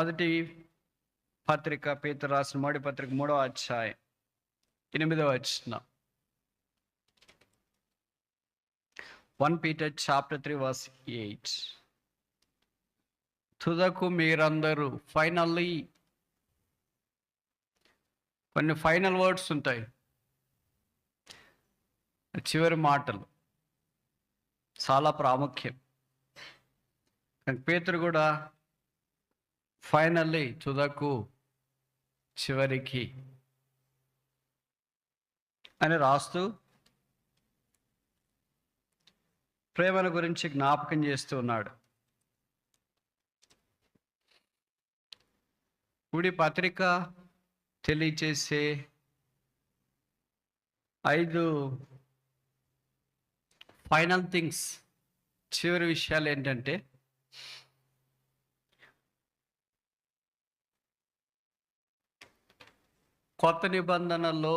మొదటి పత్రిక పేతురు రాసిన మొదటి పత్రిక 3వ అధ్యాయం 8వ వచనం. 1 Peter chapter 3 verse 8. తుదకు మీరందరూ ఫైనల్లీ, కొన్ని ఫైనల్ వర్డ్స్ ఉంటాయి, చివరి మాటలు చాలా ప్రాముఖ్యం. పేతురు కూడా ఫైనల్లీ, తుదకు, చివరికి అని రాస్తూ ప్రేమను గురించి జ్ఞాపకం చేస్తూ ఉన్నాడు. ఇప్పుడు పత్రిక తెలియచేసే 5 ఫైనల్ థింగ్స్, చివరి విషయాలు ఏంటంటే, కొత్త నిబంధనలో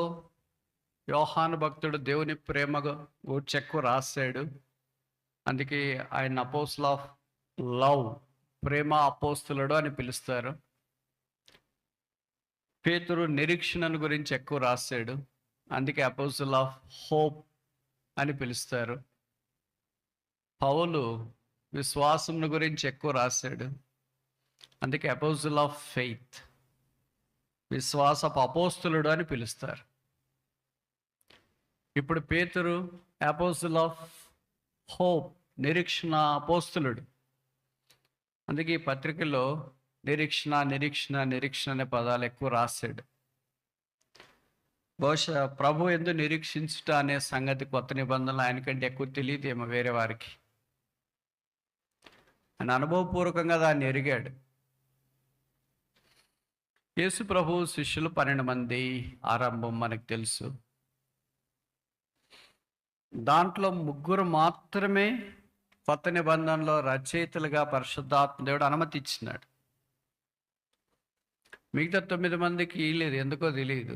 యోహాను భక్తుడు దేవుని ప్రేమ గూర్చి ఎక్కువ రాశాడు. అందుకే ఆయన అపోస్టల్ ఆఫ్ లవ్, ప్రేమ అపోస్తలుడు అని పిలుస్తారు. పేతురు నిరీక్షణను గురించి ఎక్కువ రాశాడు, అందుకే అపోస్టల్ ఆఫ్ హోప్ అని పిలుస్తారు. పౌలు విశ్వాసం గురించి ఎక్కువ రాశాడు, అందుకే అపోస్టల్ ఆఫ్ ఫెయిత్, విశ్వాసపు అపోస్తలుడు అని పిలుస్తారు. ఇప్పుడు పేతురు అపోస్టల్ ఆఫ్ హోప్, నిరీక్షణ అపోస్తలుడు. అందుకే ఈ పత్రికలో నిరీక్షణ నిరీక్షణ నిరీక్షణ అనే పదాలు ఎక్కువ రాశాడు. బహుశా ప్రభు యందు నిరీక్షించుట అనే సంగతి కొత్త నిబంధనలు ఆయనకంటే ఎక్కువ తెలియదేమో వేరే వారికి. ఆయన అనుభవపూర్వకంగా దాన్ని ఎరిగాడు. యేసు ప్రభు శిష్యులు 12 మంది ఆరంభం మనకు తెలుసు. దాంట్లో 3 మాత్రమే కొత్త నిబంధనలో రచయితలుగా పరిశుద్ధాత్మ దేవుడు అనుమతి ఇచ్చినాడు. మిగతా 9 మందికి లేదు, ఎందుకో తెలియదు.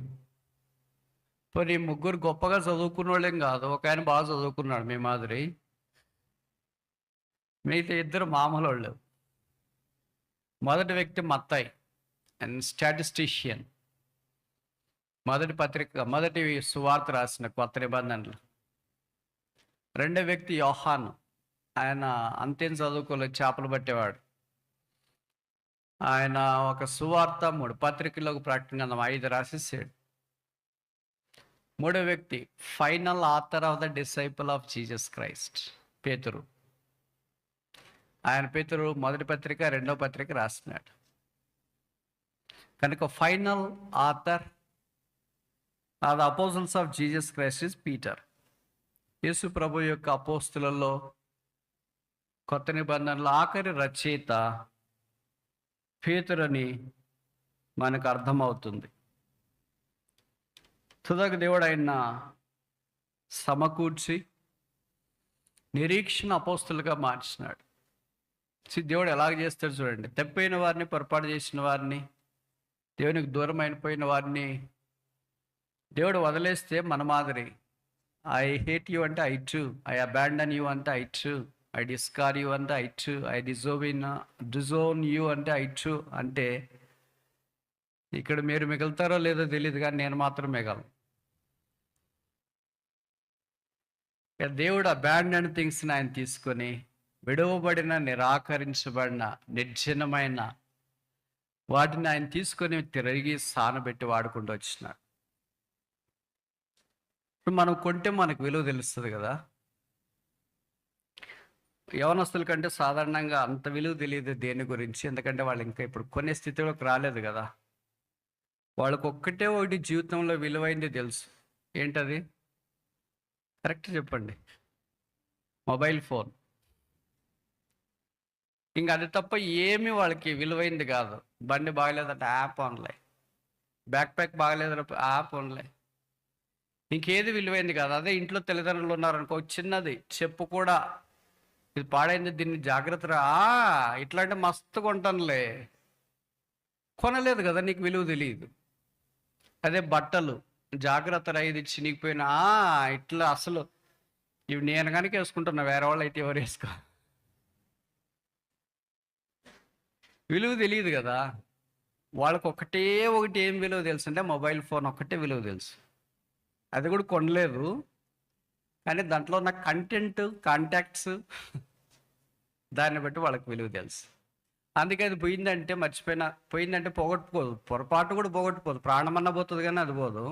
పోనీ 3 గొప్పగా చదువుకున్న వాళ్ళేం కాదు, ఒక ఆయన బాగా చదువుకున్నాడు మీ మాదిరి, మిగతా 2 మామూలు వాళ్ళు. మొదటి వ్యక్తి మత్తాయి అండ్ స్టాటిస్టిషియన్, మొదటి సువార్త రాసిన కొత్త నిబంధనలు. రెండో వ్యక్తి యోహాను, ఆయన అంతేం చదువుకోలేదు, చేపలు పట్టేవాడు. ఆయన ఒక సువార్త, 3 పత్రికలు, ఒక ప్రకటన గ్రంథం 5 రాసేసాడు. మూడో వ్యక్తి final author of the disciple of Jesus Christ, పేతురు. పేతురు మొదటి పత్రిక, 2వ పత్రిక రాసినాడు. కనుక final author of the apostles of Jesus Christ is Peter. యేసు ప్రభు యొక్క అపోస్తులలో కొత్త నిబంధనలో ఆఖరి రచయిత పేతురని మనకు అర్థమవుతుంది. తుదకు దేవుడు ఆయన సమకూర్చి నిరీక్షణ అపోస్తులుగా మార్చినాడు. దేవుడు ఎలాగ చేస్తాడు చూడండి. తప్పైన వారిని, పొరపాటు చేసిన వారిని, దేవునికి దూరం అయిపోయిన వారిని దేవుడు వదిలేస్తే మన మాదిరి, ఐ హేట్ యూ అంటే I two, I abandon you అంటే ఐ టూ, ఐ డిస్కార్ యూ అంటే I two, I disown you అంటే ఐ టూ అంటే ఇక్కడ మీరు మిగులుతారో లేదో తెలియదు, కానీ నేను మాత్రం మిగలను. దేవుడు అబాండన్ థింగ్స్ని ఆయన తీసుకొని విడవబడిన, నిరాకరించబడిన, నిర్జనమైన వాటిని ఆయన తీసుకొని తిరిగి సానబెట్టి వాడుకుంటూ వచ్చినాడు. ఇప్పుడు మనం కొంటే మనకు విలువ తెలుస్తుంది కదా. యవనస్తుల కంటే సాధారణంగా అంత విలువ తెలియదు దేని గురించి, ఎందుకంటే వాళ్ళు ఇంకా ఇప్పుడు కొనే స్థితిలోకి రాలేదు కదా. వాళ్ళకు ఒకటి జీవితంలో విలువైంది తెలుసు. ఏంటది? కరెక్ట్ చెప్పండి. Mobile phone. ఇంకా అది తప్ప ఏమీ వాళ్ళకి విలువైంది కాదు. బండి బాగలేదంటే యాప్ ఆన్లైన్, బ్యాక్ ప్యాక్ బాగలేదంటే యాప్ ఆన్లైన్, ఇంకేది విలువైంది కాదు. అదే ఇంట్లో తల్లిదండ్రులు ఉన్నారనుకో, చిన్నది చెప్పు కూడా, ఇది పాడైంది, దీన్ని జాగ్రత్తగా ఇట్లాంటి మస్తు కొంటానులే, కొనలేదు కదా, నీకు విలువ తెలియదు. అదే బట్టలు, జాగ్రత్త ఇది చినిగిపోయినా ఇట్లా, అసలు ఇవి నేను కనుక వేసుకుంటున్నా, వేరే వాళ్ళు అయితే ఎవరు వేసుకో. విలువ తెలియదు కదా. వాళ్ళకి ఒకటే ఒకటి ఏం విలువ తెలుసు అంటే మొబైల్ ఫోన్ ఒక్కటే విలువ తెలుసు. అది కూడా కొనలేదు, కానీ దాంట్లో ఉన్న కంటెంట్, కాంటాక్ట్స్, దాన్ని బట్టి వాళ్ళకి విలువ తెలుసు. అందుకే అది పోయిందంటే పోయిందంటే పోగొట్టుకోదు, పొరపాటు కూడా పోగొట్టుకోదు. ప్రాణమన్నా పోతుంది కానీ అది పోదు.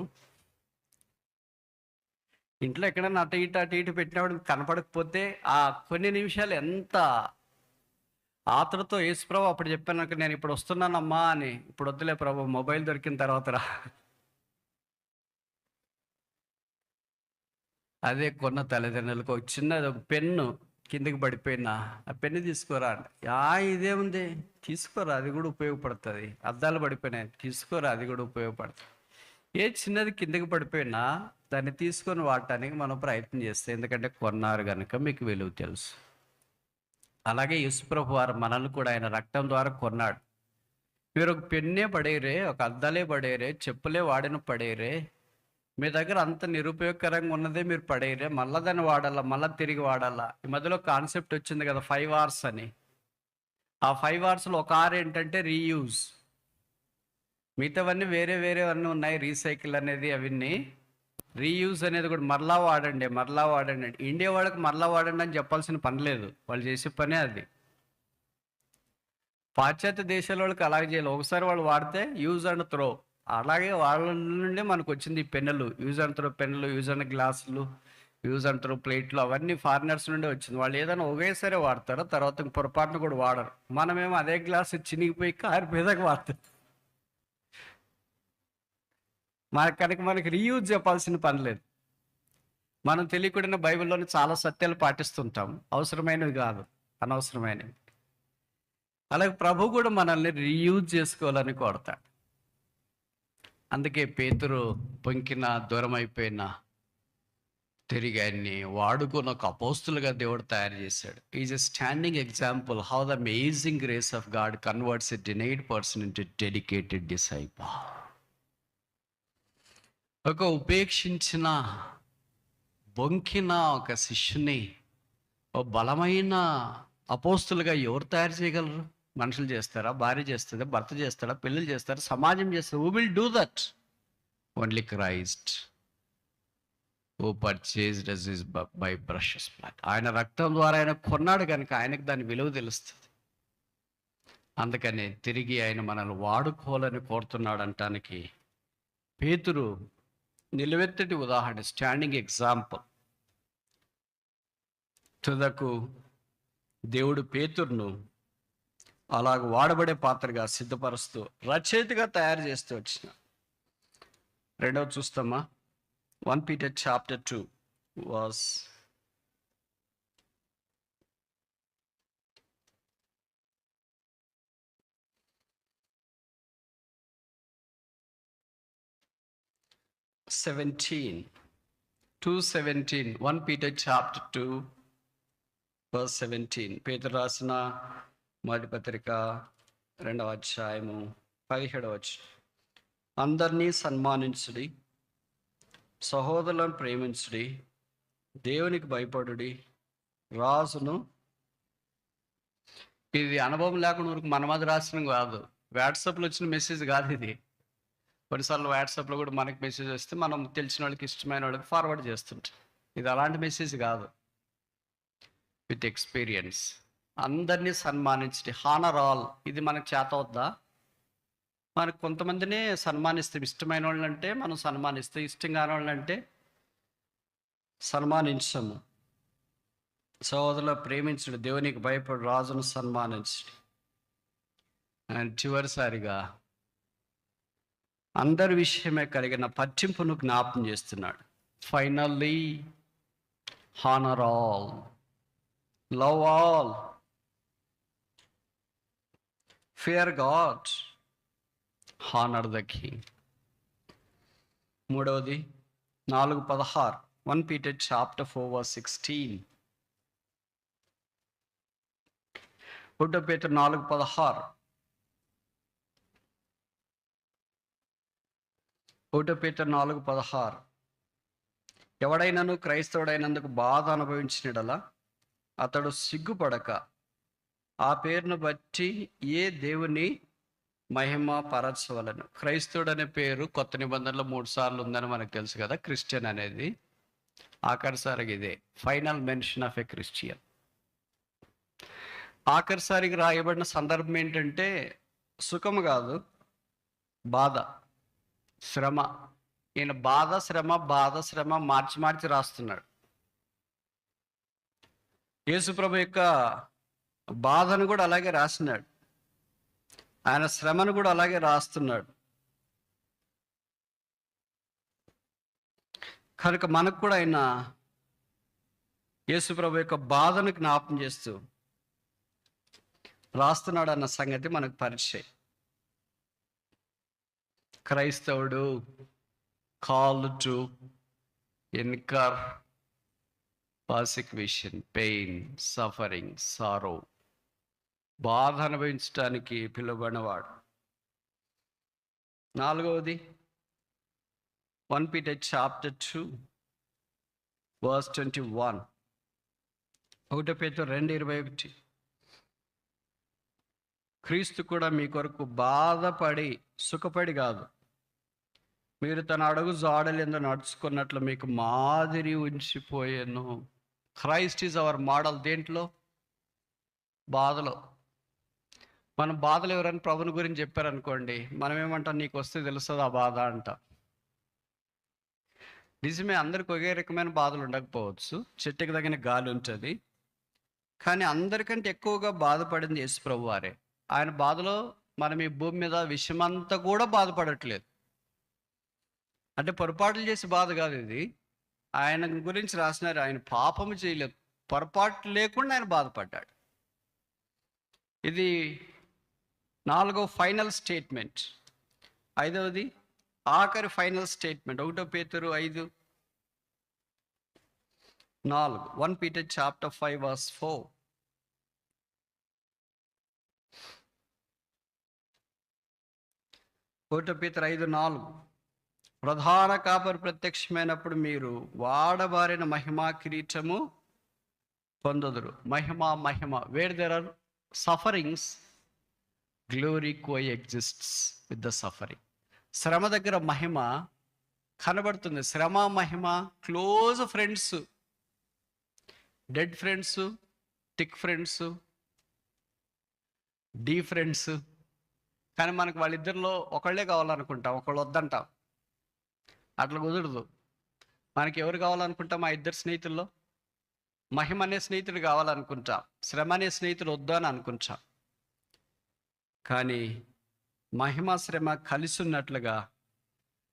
ఇంట్లో ఎక్కడైనా అటు ఇటు పెట్టినప్పుడు కనపడకపోతే ఆ కొన్ని నిమిషాలు ఎంత ఆతృతో, యేసు ప్రభు అప్పుడు చెప్పాను, నేను ఇప్పుడు వస్తున్నానమ్మా అని. ఇప్పుడు వద్దులే ప్రభు, మొబైల్ దొరికిన తర్వాత రా. అదే కొన్న తల్లిదండ్రులకు ఒక చిన్నది, ఒక పెన్ను కిందకి పడిపోయినా ఆ పెన్ను తీసుకోరా అంటే, ఇదేముంది తీసుకోరా, అది కూడా ఉపయోగపడుతుంది. అద్దాలు పడిపోయినాయి, తీసుకోరా, అది కూడా ఉపయోగపడుతుంది. ఏ చిన్నది కిందకి పడిపోయినా దాన్ని తీసుకొని వాడటానికి మనం ప్రయత్నం చేస్తాం, ఎందుకంటే కొన్నారు కనుక మీకు విలువ తెలుసు. అలాగే యేసుప్రభు వారు మనల్ని కూడా ఆయన రక్తం ద్వారా కొన్నాడు. మీరు ఒక పెన్నే పడేయరే, ఒక అద్దాలే పడేయరే, చెప్పులే వాడిన పడేయరే, మీ దగ్గర అంత నిరుపయోగకరంగా ఉన్నదే మీరు పడేయరే, మళ్ళీ దాన్ని వాడాలా, మళ్ళీ తిరిగి వాడాలా. ఈ మధ్యలో కాన్సెప్ట్ వచ్చింది కదా 5 Rs అని. ఆ 5 Rsలో ఒక R ఏంటంటే రీయూజ్. మిగతావన్నీ వేరే అన్నీ ఉన్నాయి, రీసైకిల్ అనేది, అవన్నీ. రీయూజ్ అనేది కూడా మరలా వాడండి. ఇండియా వాళ్ళకి మరలా వాడండి అని చెప్పాల్సిన పని లేదు, వాళ్ళు చేసే పనే అది. పాశ్చాత్య దేశాల వాళ్ళకి అలాగే చేయాలి. ఒకసారి వాళ్ళు వాడితే యూజ్ అండ్ త్రో. అలాగే వాళ్ళ నుండి మనకు వచ్చింది ఈ పెన్నులు, యూజ్ అండ్ త్రో పెన్నులు, యూజ్ అండ్ గ్లాసులు, యూజ్ అండ్ త్రో ప్లేట్లు, అవన్నీ ఫారినర్స్ నుండి వచ్చింది. వాళ్ళు ఏదైనా ఒకేసారి వాడతారు, తర్వాత పొరపాటును కూడా వాడరు. మనమేమో అదే గ్లాసు చినిగిపోయి కారిపోయేదాకా వాడతాం. మనకి రీయూజ్ చెప్పాల్సిన పని లేదు. మనం తెలియకుండా బైబిల్లోని చాలా సత్యాలు పాటిస్తుంటాం, అవసరమైనవి కాదు, అనవసరమైనవి. అలాగే ప్రభు కూడా మనల్ని రీయూజ్ చేసుకోవాలని కోరతాడు. అందుకే పేతురు పొంకిన, దూరం అయిపోయిన తిరిగి ఆయన్ని వాడుకున్న ఒక అపోస్తులుగా దేవుడు తయారు చేశాడు. Is a standing example how the amazing grace of God converts a denied person into dedicated disciple. ఒక ఉపేక్షించిన, బొంకిన ఒక శిష్యుని ఓ బలమైన అపోస్తులుగా ఎవరు తయారు చేయగలరు? మనుషులు చేస్తారా? భార్య చేస్తుందా? భర్త చేస్తాడా? పిల్లలు చేస్తారా? సమాజం చేస్తారా? Who will do that? Only Christ, who purchased us by precious blood. ఆయన రక్తం ద్వారా ఆయన కొన్నాడు కనుక ఆయనకు దాని విలువ తెలుస్తుంది. అందుకని తిరిగి ఆయన మనల్ని వాడుకోవాలని కోరుతున్నాడు అంటానికి పేతురు నిలువెత్తటి ఉదాహరణ, స్టాండింగ్ ఎగ్జాంపుల్. తుదకు దేవుడు పేతురును అలాగ వాడబడే పాత్రగా సిద్ధపరుస్తూ, రచయితగా తయారు చేస్తూ వచ్చిన. రెండవ చూస్తామా, 1 Peter chapter 2 verse 17. 2:17. 1 Peter chapter 2 verse 17. పేతురు రాసిన మొదటి పత్రిక 2వ అధ్యాయము 17వ వచనం. అందరినీ సన్మానించుడి, సహోదరులను ప్రేమించుడి, దేవునికి భయపడుడి, రాజును. ఇది అనుభవం లేకుండా ఊరికి మనమది రాసిన కాదు, వాట్సాప్లో వచ్చిన మెసేజ్ కాదు ఇది. కొన్నిసార్లు వాట్సాప్లో కూడా మనకి మెసేజ్ వస్తే మనం తెలిసిన వాళ్ళకి, ఇష్టమైన వాళ్ళకి ఫార్వర్డ్ చేస్తుంటాం. ఇది అలాంటి మెసేజ్ కాదు, విత్ ఎక్స్పీరియన్స్. అందరినీ సన్మానించండి, హానర్ ఆల్. ఇది మనకు చేత అవుద్దా? మనకు కొంతమందినే సన్మానిస్తాం, ఇష్టమైన వాళ్ళంటే మనం సన్మానిస్తాం, ఇష్టం కాని వాళ్ళంటే సన్మానించము. సోదరులు ప్రేమించడు, దేవునికి భయపడు, రాజును సన్మానించడు. అండ్ చివరిసారిగా అందరి విషయమే కలిగిన పట్టింపును జ్ఞాపం చేస్తున్నాడు. Finally honour all, love all, fear God, honour the king. మూడవది 4:16. 1 Peter chapter 4 verse 16. 1 Peter 4:16. 1 Peter 4:16. ఎవడైనాను క్రైస్తవుడైనందుకు బాధ అనుభవించినడలా అతడు సిగ్గుపడక ఆ పేరును బట్టి ఏ దేవుని మహిమ పరచవలను. క్రైస్తవుడు అనే పేరు కొత్త నిబంధనలో 3 సార్లు ఉందని మనకు తెలుసు కదా. క్రిస్టియన్ అనేది ఆఖరిసారిగా ఇదే final mention of a Christian. ఆఖరిసారికి రాయబడిన సందర్భం ఏంటంటే సుఖము కాదు, బాధ, శ్రమ. ఈయన బాధ శ్రమ మార్చి మార్చి రాస్తున్నాడు. యేసుప్రభు యొక్క బాధను కూడా అలాగే రాసినాడు, ఆయన శ్రమను కూడా అలాగే రాస్తున్నాడు. కనుక మనకు కూడా ఆయన యేసుప్రభు యొక్క బాధను జ్ఞాపం చేస్తూ రాస్తున్నాడు అన్న సంగతి మనకు పరిచయం. క్రైస్తవుడు called to endure persecution, pain, suffering, sorrow, బాధ అనుభవించడానికి పిలువబడినవాడు. 4వది 1 Peter chapter 2 verse 21. 1 Peter 2:21. క్రీస్తు కూడా మీ కొరకు బాధపడి సుఖపడి కాదు, మీరు తన అడుగు జాడలేందో నడుచుకున్నట్లు మీకు మాదిరి ఉంచిపోయాను. Christ is our model. దేంట్లో? బాధలో. మనం బాధలు ఎవరైనా ప్రభుని గురించి చెప్పారనుకోండి, మనం ఏమంటాం, నీకు వస్తే తెలుస్తుంది ఆ బాధ అంట. నిజమే, అందరికి ఒకే రకమైన బాధలు ఉండకపోవచ్చు, చెట్టుకి తగిన గాలి ఉంటుంది. కానీ అందరికంటే ఎక్కువగా బాధపడింది యేసు ప్రభు వారే. ఆయన బాధలో మనం ఈ భూమి మీద విషయమంతా కూడా బాధపడట్లేదు. అంటే పొరపాట్లు చేసి బాధ కాదు ఇది. ఆయన గురించి రాసినారు, ఆయన పాపము చేయలేదు, పొరపాటు లేకుండా ఆయన బాధపడ్డాడు. ఇది 4వ ఫైనల్ స్టేట్మెంట్. 5వది ఆఖరి final statement. 1 Peter 5:4. 1 Peter chapter 5 verse 4. Peter 5:4. ప్రధాన కాపరి ప్రత్యక్షమైనప్పుడు మీరు వాడబారిన మహిమా కిరీటము పొందుదురు. మహిమ. Where there are sufferings, glory coexists with the suffering. శ్రమ దగ్గర మహిమ కనబడుతుంది. శ్రమ మహిమ close friends, dead friends, thick friends, dear friends. కానీ మనకు వాళ్ళిద్దరిలో ఒకళ్ళే కావాలనుకుంటాం, ఒకళ్ళు వద్దంటాం. అట్లా కుదరదు. మనకి ఎవరు కావాలనుకుంటాం? ఆ ఇద్దరు స్నేహితుల్లో మహిమ అనే స్నేహితుడు కావాలనుకుంటాం, శ్రమ అనే స్నేహితుడు వద్దు అని అనుకుంటాం. కానీ మహిమ శ్రమ కలిసి ఉన్నట్లుగా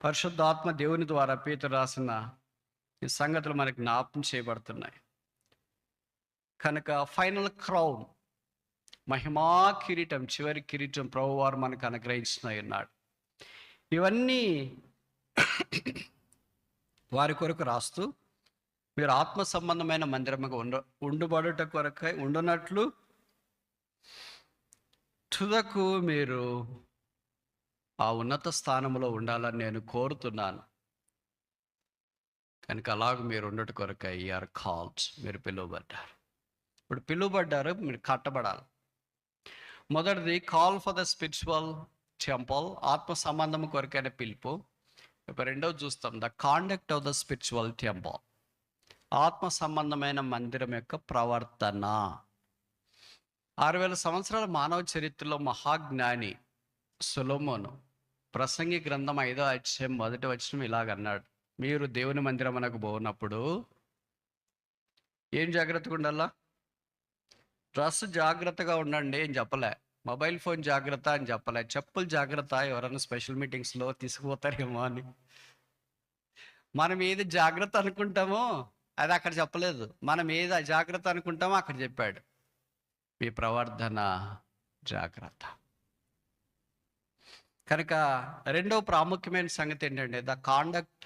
పరిశుద్ధాత్మ దేవుని ద్వారా పేతురు రాసిన ఈ సంగతులు మనకు జ్ఞాపకం చేయబడుతున్నాయి. కనుక ఫైనల్ క్రౌన్, మహిమా కిరీటం, చివరి కిరీటం ప్రభువారు మనకు అనుగ్రహించున్నాయి ఉన్నాడు. ఇవన్నీ వారి కొరకు రాస్తూ, మీరు ఆత్మ సంబంధమైన మందిరముగా ఉండుబడుట కొరకై ఉండునట్లు తుదకు మీరు ఆ ఉన్నత స్థానంలో ఉండాలని నేను కోరుతున్నాను. కనుక అలాగ మీరు ఉండట కొరకై ఆర్ కాల్డ్, మీరు పిలువబడ్డారు. ఇప్పుడు పిలువబడ్డారు, మీరు కట్టబడాలి. మొదటిది call for the spiritual temple, ఆత్మ సంబంధం కొరకైన పిలుపు. ఇప్పుడు రెండవది చూస్తాం, the conduct of the spiritual temple, ఆత్మ సంబంధమైన మందిరం యొక్క ప్రవర్తన. 6000 సంవత్సరాల మానవ చరిత్రలో మహాజ్ఞాని సొలొమోను ప్రసంగి గ్రంథం 5వ అధ్యాయం 1వ వచనం ఇలాగన్నాడు, మీరు దేవుని మందిరమునకు పోనప్పుడు ఏం జాగ్రత్తగా ఉండాలా? డ్రెస్ జాగ్రత్తగా ఉండండి అని చెప్పలే, మొబైల్ ఫోన్ జాగ్రత్త అని చెప్పలే, చెప్పులు జాగ్రత్త, ఎవరైనా స్పెషల్ మీటింగ్స్లో తీసుకుపోతారేమో అని. మనం ఏది జాగ్రత్త అనుకుంటామో అది అక్కడ చెప్పలేదు, మనం ఏది అజాగ్రత్త అనుకుంటామో అక్కడ చెప్పాడు, మీ ప్రవర్తన జాగ్రత్త. కనుక రెండవ ప్రాముఖ్యమైన సంగతి ఏంటంటే, the conduct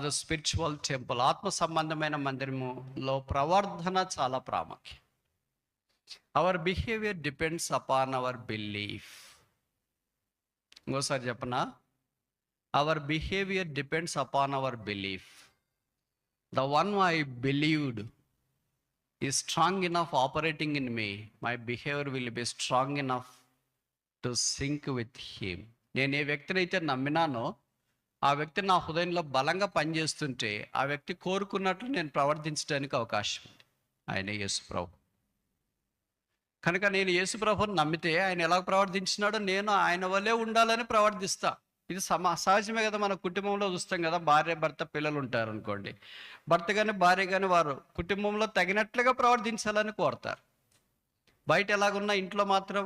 the spiritual temple, ఆత్మ సంబంధమైన మందిరములో ప్రవర్తన చాలా ప్రాముఖ్యం. Our behaviour depends upon our belief. ఇంకోసారి చెప్పనా? Our behaviour depends upon our belief. The one I believed is strong enough operating in me, my behaviour will be strong enough to sync with him. నేను ఏ వ్యక్తిని అయితే నమ్మినానో ఆ వ్యక్తి నా హృదయంలో బలంగా పనిచేస్తుంటే ఆ వ్యక్తి కోరుకున్నట్లు నేను ప్రవర్తించడానికి అవకాశం ఉంది. ఆయన యేసుప్రభు. కనుక నేను యేసుప్రభుని నమ్మితే ఆయన ఎలా ప్రవర్తించినాడో నేను ఆయన వల్లే ఉండాలని ప్రవర్తిస్తా. ఇది సహజమే కదా. మన కుటుంబంలో చూస్తాం కదా, భార్య భర్త పిల్లలు ఉంటారు అనుకోండి. భర్త కానీ భార్య కానీ వారు కుటుంబంలో తగినట్లుగా ప్రవర్తించాలని కోరుతారు. బయట ఎలాగున్నా ఇంట్లో మాత్రం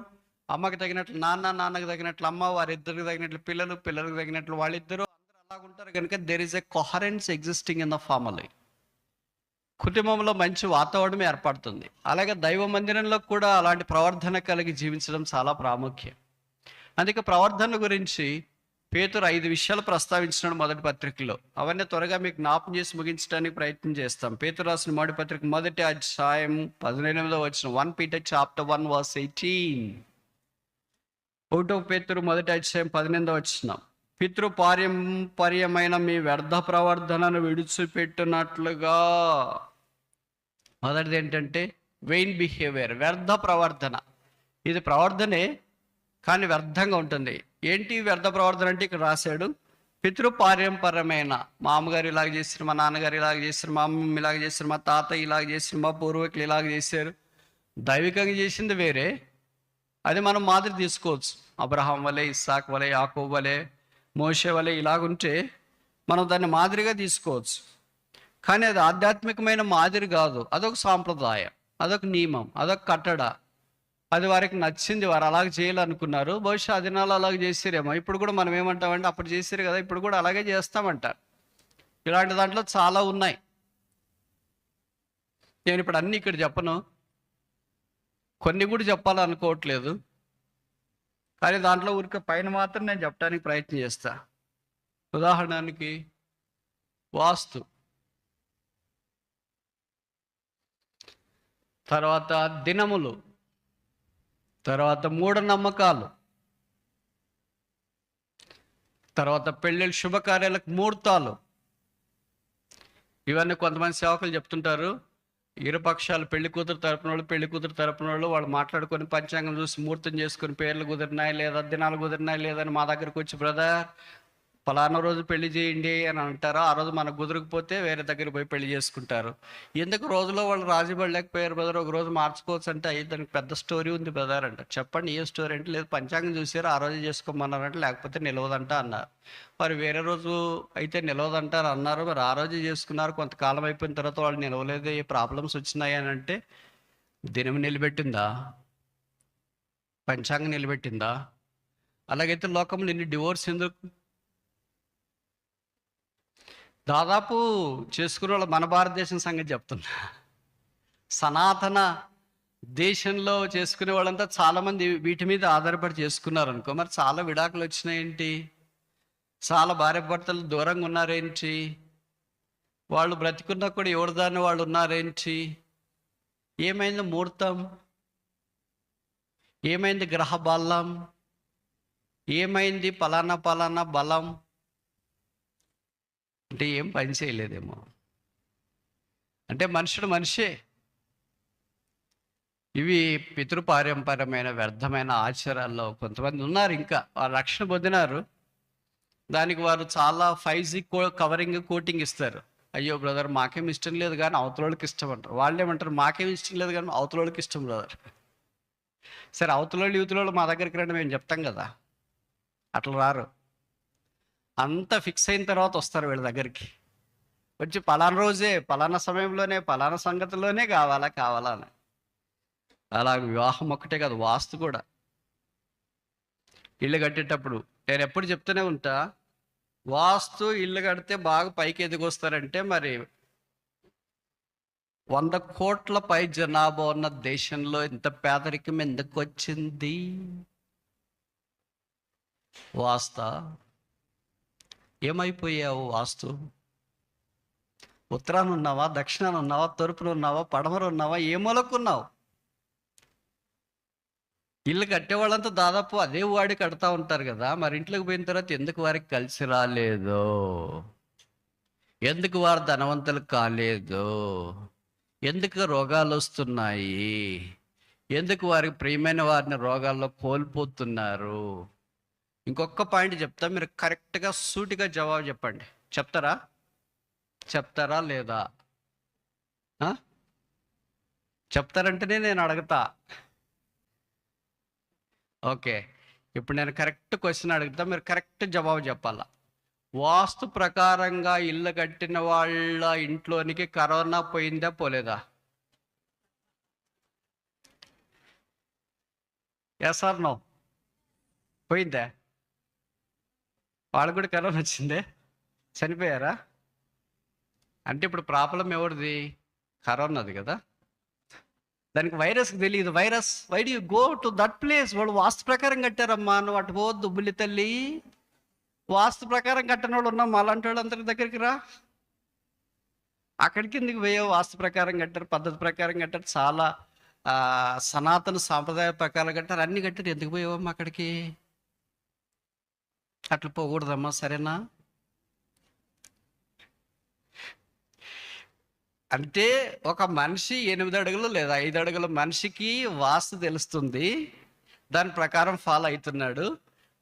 అమ్మకి తగినట్లు నాన్న, నాన్నకి తగినట్లు అమ్మ, వారిద్దరికి తగినట్లు పిల్లలు, పిల్లలకు తగినట్లు వాళ్ళిద్దరూ అందరూ అలాగుంటారు. కనుక there is a coherence existing in the family. కుటుంబంలో మంచి వాతావరణం ఏర్పడుతుంది. అలాగే దైవ మందిరంలో కూడా అలాంటి ప్రవర్ధన కలిగి జీవించడం చాలా ప్రాముఖ్యం. అందుకే ప్రవర్ధన గురించి పేతురు 5 విషయాలు ప్రస్తావించినాడు మొదటి పత్రికలో. అవన్నీ త్వరగా మీకు జ్ఞాపం చేసి ముగించడానికి ప్రయత్నం చేస్తాం. పేతురు రాసిన మొదటి పత్రిక 1వ అధ్యాయం 18వ వచనం. 1 Peter chapter 1 verse 18. 1 పేతురు 1వ అధ్యాయం 18వ వచనం. పితృపారంపర్యమైన మీ వ్యర్థ ప్రవర్ధనను విడిచిపెట్టినట్లుగా. మొదటిది ఏంటంటే వెయిన్ బిహేవియర్, వ్యర్థ ప్రవర్ధన. ఇది ప్రవర్ధనే కానీ వ్యర్థంగా ఉంటుంది. ఏంటి వ్యర్థ ప్రవర్ధన అంటే ఇక్కడ రాశాడు, పితృపారంపర్యమైన, మా అమ్మగారు ఇలాగ చేశారు, మా నాన్నగారు ఇలాగ చేశారు, మా అమ్మమ్మ ఇలాగ చేశారు, మా తాత ఇలాగ చేశారు, మా పూర్వీకులు ఇలాగ చేశారు. దైవికంగా చేసింది వేరే, అది మనం మాదిరి తీసుకోవచ్చు. అబ్రహాం వలె, ఇస్సాక్ వలె, యాకోబు వలె, మోషే వలె ఇలాగుంటే మనం దాన్ని మాదిరిగా తీసుకోవచ్చు. కానీ అది ఆధ్యాత్మికమైన మాదిరి కాదు. అదొక సాంప్రదాయం, అదొక నియమం, అదొక కట్టడ. అది వారికి నచ్చింది, వారు అలాగ చేయాలనుకున్నారు. బహుశా ఆ దినాలు అలాగ చేసారేమో. ఇప్పుడు కూడా మనం ఏమంటామంటే అప్పుడు చేసారు కదా, ఇప్పుడు కూడా అలాగే చేస్తామంటారు. ఇలాంటి దాంట్లో చాలా ఉన్నాయి. నేను ఇప్పుడు అన్నీ ఇక్కడ చెప్పను, కొన్ని కూడా చెప్పాలనుకోవట్లేదు. కానీ దాంట్లో ఊరికే పైన మాత్రం నేను చెప్పడానికి ప్రయత్నం చేస్తా. ఉదాహరణకి వాస్తు, తర్వాత దినములు, తర్వాత మూఢనమ్మకాలు, తర్వాత పెళ్ళిళ్ళ శుభకార్యాలకు ముహూర్తాలు. ఇవన్నీ కొంతమంది సేవకులు చెప్తుంటారు. ఇరుపక్షాలు, పెళ్లి కూతురు తరపున వాళ్ళు, పెళ్లి కూతురు తరపున వాళ్ళు మాట్లాడుకొని పంచాంగం చూసి ముహూర్తం చేసుకొని పేర్లు కుదిరినాయి లేదా దినాలు కుదిరినాయి లేదని మా దగ్గరకు వచ్చి, బ్రదర్ ఫలానా రోజు పెళ్లి చేయండి అని అంటారు. ఆ రోజు మనకు కుదరకపోతే వేరే దగ్గర పోయి పెళ్లి చేసుకుంటారు. ఎందుకు రోజులో వాళ్ళు రాజీ పడలేకపోయారు బ్రదర్, ఒక రోజు మార్చుకోవచ్చు అంటే అయ్యి దానికి పెద్ద స్టోరీ ఉంది బ్రదర్ అంటారు. చెప్పండి ఏ స్టోరీ అంటే, లేదు పంచాంగం చూసారు ఆ రోజు చేసుకోమన్నారంటే, లేకపోతే నిలవదంట అన్నారు. మరి వేరే రోజు అయితే నిలవదంటారు అన్నారు, మరి ఆ రోజు చేసుకున్నారు. కొంతకాలం అయిపోయిన తర్వాత వాళ్ళు నిలవలేదు, ఏ ప్రాబ్లమ్స్ వచ్చినాయి అని అంటే, దినం నిలబెట్టిందా? పంచాంగం నిలబెట్టిందా? అలాగైతే లోకంలో ఇన్ని డివోర్స్ ఎందుకు? దాదాపు చేసుకునే వాళ్ళు మన భారతదేశం సంగతి చెప్తున్నా. సనాతన దేశంలో చేసుకునే వాళ్ళంతా చాలామంది వీటి మీద ఆధారపడి చేసుకున్నారు అనుకో. మరి చాలా విడాకులు వచ్చినాయేంటి? చాలా భార్య భర్తలు దూరంగా ఉన్నారేంటి? వాళ్ళు బ్రతికున్నా కూడా ఎవరిదాన్ని వాళ్ళు ఉన్నారేంటి? ఏమైంది ముహూర్తం? ఏమైంది గ్రహ బలం? ఏమైంది పలానా పలానా బలం? అంటే ఏం పని చేయలేదేమో. అంటే మనుషుడు మనిషే. ఇవి పితృపారంపర్యమైన వ్యర్థమైన ఆచారాల్లో కొంతమంది ఉన్నారు. ఇంకా వారు రక్షణ పొందినారు, దానికి వారు చాలా 5G కవరింగ్ కోటింగ్ ఇస్తారు. అయ్యో బ్రదర్ మాకేం ఇష్టం లేదు కానీ అవతలోళ్ళకి ఇష్టం అంటారు. వాళ్ళు ఏమంటారు, మాకేం ఇష్టం లేదు కానీ అవతలోళ్ళకి ఇష్టం బ్రదర్. సరే అవతలోళ్ళు యూతులోళ్ళు మా దగ్గరికి రండి మేము చెప్తాం కదా. అట్లా రారు. అంతా ఫిక్స్ అయిన తర్వాత వస్తారు వీళ్ళ దగ్గరికి. వచ్చి పలానా రోజే, పలానా సమయంలోనే, పలానా సంగతిలోనే కావాలా అని. అలా వివాహం ఒక్కటే కాదు, వాస్తు కూడా. ఇల్లు కట్టేటప్పుడు నేను ఎప్పుడు చెప్తూనే ఉంటా, వాస్తు ఇల్లు కడితే బాగా పైకి ఎదిగొస్తారంటే, మరి 100 కోట్ల పై జనాభా ఉన్న దేశంలో ఇంత పేదరికం ఎందుకు వచ్చింది? వాస్తా? ఏమైపోయావు వాస్తు? ఉత్తరాన ఉన్నావా, దక్షిణాన ఉన్నావా, తూర్పున ఉన్నావా, పడమర ఉన్నావా, ఏ మూలకున్నావు? ఇల్లు కట్టేవాళ్ళంతా దాదాపు అదే వాడి కడతా ఉంటారు కదా. మరి ఇంట్లోకి పోయిన తర్వాత ఎందుకు వారికి కలిసి రాలేదు? ఎందుకు వారు ధనవంతులు కాలేదు? ఎందుకు రోగాలు వస్తున్నాయి? ఎందుకు వారికి ప్రియమైన వారిని రోగాల్లో కోల్పోతున్నారు? ఇంకొక పాయింట్ చెప్తా, మీరు కరెక్ట్గా సూటిగా జవాబు చెప్పండి. చెప్తారా లేదా? చెప్తారంటేనే నేను అడుగుతా. ఓకే, ఇప్పుడు నేను కరెక్ట్ క్వశ్చన్ అడుగుతా, మీరు కరెక్ట్ జవాబు చెప్పాలా. వాస్తు ప్రకారంగా ఇల్లు కట్టిన వాళ్ళ ఇంట్లోనికి కరోనా పోయిందా పోలేదా? Yes or no? పోయిందా? వాళ్ళకు కూడా కరోనా వచ్చిందే, చనిపోయారా? అంటే ఇప్పుడు ప్రాబ్లం ఎవరిది? కరోనాది కదా. దానికి వైరస్కి తెలియదు. Virus why do you go to that place? వాళ్ళు వాస్తు ప్రకారం కట్టారమ్మా, నువ్వు అటు పోవద్దు బుల్లి తల్లి. వాస్తు ప్రకారం కట్టిన వాళ్ళు ఉన్నాం, అలాంటి వాళ్ళు అందరి దగ్గరికి రా. అక్కడికి ఎందుకు పోయావు? వాస్తు ప్రకారం కట్టారు, పద్ధతి ప్రకారం కట్టారు, చాలా సనాతన సాంప్రదాయ ప్రకారం కట్టారు, అన్ని కట్టారు. ఎందుకు పోయావమ్మా అక్కడికి? అట్లా పోకూడదమ్మా, సరేనా? అంటే ఒక మనిషి 8 అడుగులు లేదా 5 అడుగుల మనిషికి వాస్తు తెలుస్తుంది, దాని ప్రకారం ఫాలో అవుతున్నాడు.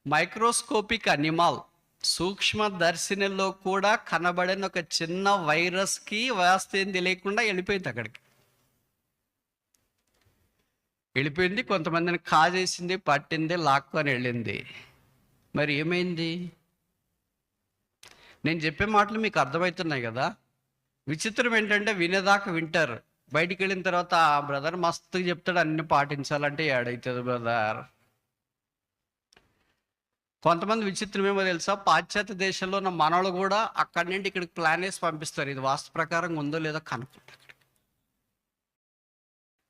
మైక్రోస్కోపిక్ అనిమల్, సూక్ష్మ దర్శినిలో కూడా కనబడిన ఒక చిన్న వైరస్కి వాస్తు ఏం తెలియకుండా వెళ్ళిపోయింది. అక్కడికి వెళ్ళిపోయింది, కొంతమందిని కాజేసింది, పట్టింది, లాక్కొని వెళ్ళింది. మరి ఏమైంది? నేను చెప్పే మాటలు మీకు అర్థమవుతున్నాయి కదా. విచిత్రం ఏంటంటే వినేదాకా వింటారు, బయటికి వెళ్ళిన తర్వాత ఆ బ్రదర్ మస్తుగా చెప్తాడు, అన్ని పాటించాలంటే ఏడవుతుంది బ్రదర్. కొంతమంది విచిత్రం ఏమో తెలుసా, పాశ్చాత్య దేశంలో ఉన్న మనవాళ్ళు కూడా అక్కడి నుండి ఇక్కడికి ప్లాన్ వేసి పంపిస్తారు, ఇది వాస్తు ప్రకారం ఉందో లేదో కనుక్కుంటారు.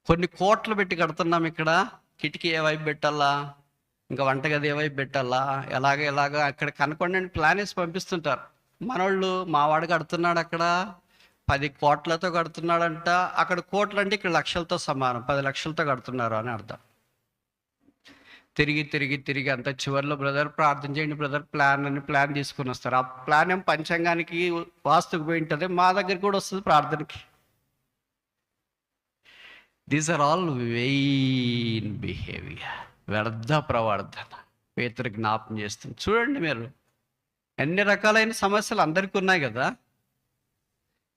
కొన్ని కోట్లు పెట్టి కడుతున్నాం ఇక్కడ, కిటికీ ఏ వైపు పెట్టాలా, ఇంకా వంటగది ఏ వైపు పెట్టాలా, ఎలాగ అక్కడ కనుక్కోండి ప్లాన్ వేసి పంపిస్తుంటారు. మనోళ్ళు మా వాడు కడుతున్నాడు అక్కడ 10 కోట్లతో కడుతున్నాడంట, అక్కడ కోట్లు అంటే ఇక్కడ లక్షలతో సమానం, 10 లక్షలతో కడుతున్నారు అని అర్థం. తిరిగి అంత చివరిలో బ్రదర్ ప్రార్థన చేయండి బ్రదర్, ప్లాన్ తీసుకుని వస్తారు. ఆ ప్లాన్ ఏం పంచాంగానికి వాస్తుకు పోయి ఉంటుంది, మా దగ్గర కూడా వస్తుంది ప్రార్థనకి. These are all vain behaviour, వ్యర్థ ప్రవర్తన. పేతురు జ్ఞాపం చేస్తుంది. చూడండి మీరు, ఎన్ని రకాలైన సమస్యలు అందరికీ ఉన్నాయి కదా.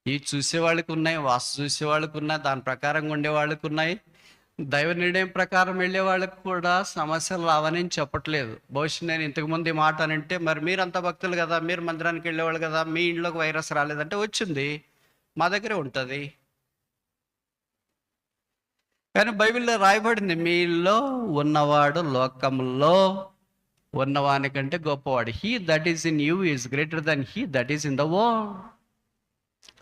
ఇవి చూసే వాళ్ళకి ఉన్నాయి, వాస్తు చూసే వాళ్ళకి ఉన్నాయి, దాని ప్రకారంగా ఉండే వాళ్ళకి ఉన్నాయి, దైవ నిర్ణయం ప్రకారం వెళ్ళే వాళ్ళకి కూడా సమస్యలు రావని చెప్పట్లేదు. బహుశా నేను ఇంతకుముందు ఈ మాట అంటే, మరి మీరు అంత భక్తులు కదా, మీరు మందిరానికి వెళ్ళేవాళ్ళు కదా, మీ ఇంట్లోకి వైరస్ రాలేదంటే వచ్చింది, మా దగ్గరే ఉంటుంది. కానీ బైబిల్లో రాయబడింది, మీలో ఉన్నవాడు లోకంలో ఉన్నవానికంటే గొప్పవాడు. He that is in you is greater than he that is in the world.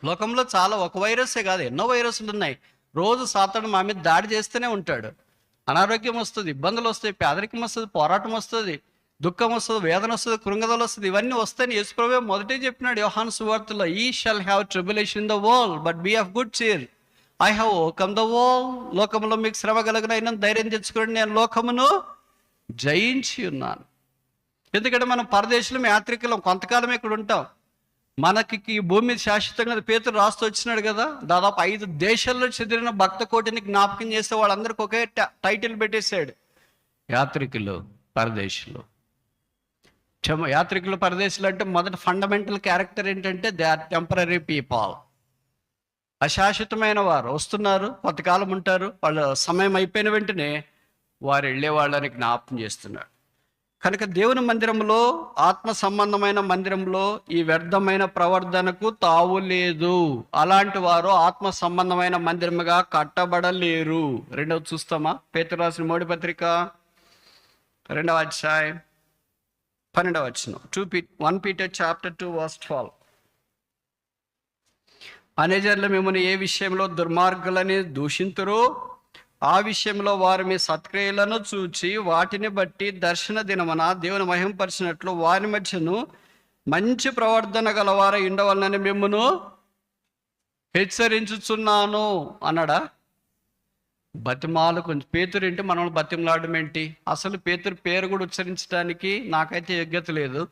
లోకంలో చాలా, ఒక వైరస్సే కాదు, ఎన్నో వైరస్లు ఉన్నాయి. రోజు సాతాను మా మీద దాడి చేస్తూనే ఉంటాడు. అనారోగ్యం వస్తుంది, ఇబ్బందులు వస్తాయి, పేదరికం వస్తుంది, పోరాటం వస్తుంది, దుఃఖం వస్తుంది, వేదన వస్తుంది, కృంగదలు వస్తుంది. ఇవన్నీ వస్తాయని యేసుప్రభువే మొదటే చెప్పినాడు యోహాను సువార్తలో, ye shall have tribulation in the world but be of good cheer, I have overcome the world. లోకంలో మీకు శ్రమ కలుగునైనా ధైర్యం తెచ్చుకోండి, నేను లోకమును జయించి ఉన్నాను. ఎందుకంటే మనం పరదేశంలో యాత్రికులం, కొంతకాలం ఇక్కడ ఉంటాం. మనకి ఈ భూమి మీద శాశ్వతంగా పేతురు రాస్తూ వచ్చినాడు కదా, దాదాపు 5 దేశాల్లో చెదిరిన భక్త కోటిని జ్ఞాపకం చేస్తే వాళ్ళందరికీ ఒకే టైటిల్ పెట్టేశాడు, యాత్రికులు పరదేశులు. యాత్రికులు పరదేశులు అంటే మొదటి ఫండమెంటల్ క్యారెక్టర్ ఏంటంటే దే ఆర్ టెంపరరీ పీపుల్. అశాశ్వతమైన వారు, వస్తున్నారు, కొంతకాలం ఉంటారు, వాళ్ళ సమయం అయిపోయిన వెంటనే వారు వెళ్ళే వాళ్ళని జ్ఞాపకం చేస్తున్నాడు. కనుక దేవుని మందిరంలో, ఆత్మ సంబంధమైన మందిరంలో ఈ వ్యర్థమైన ప్రవర్తనకు తావు లేదు. అలాంటి వారు ఆత్మ సంబంధమైన మందిరముగా కట్టబడలేరు. రెండవది చూస్తామా? పేతురు రాసిన మొదటి పత్రిక 2వ అధ్యాయం 12వ వచనం. 1 Peter chapter 2 verse 12. అనేజర్లు మిమ్మల్ని ఏ విషయంలో దుర్మార్గులని దూషింతురో ఆ విషయంలో వారు మీ సత్క్రియలను చూచి వాటిని బట్టి దర్శన దినమున దేవుని మహింపరిచినట్లు వారి మధ్యను మంచి ప్రవర్తన గలవారై ఉండవాలని మిమ్మును హెచ్చరించుచున్నాను అన్నాడా? బతిమాలు కొంచెం. పేతురు ఏంటి మనల్ని బతిమలాడడం ఏంటి? అసలు పేతురు పేరు కూడా ఉచ్చరించడానికి నాకైతే యోగ్యత లేదు.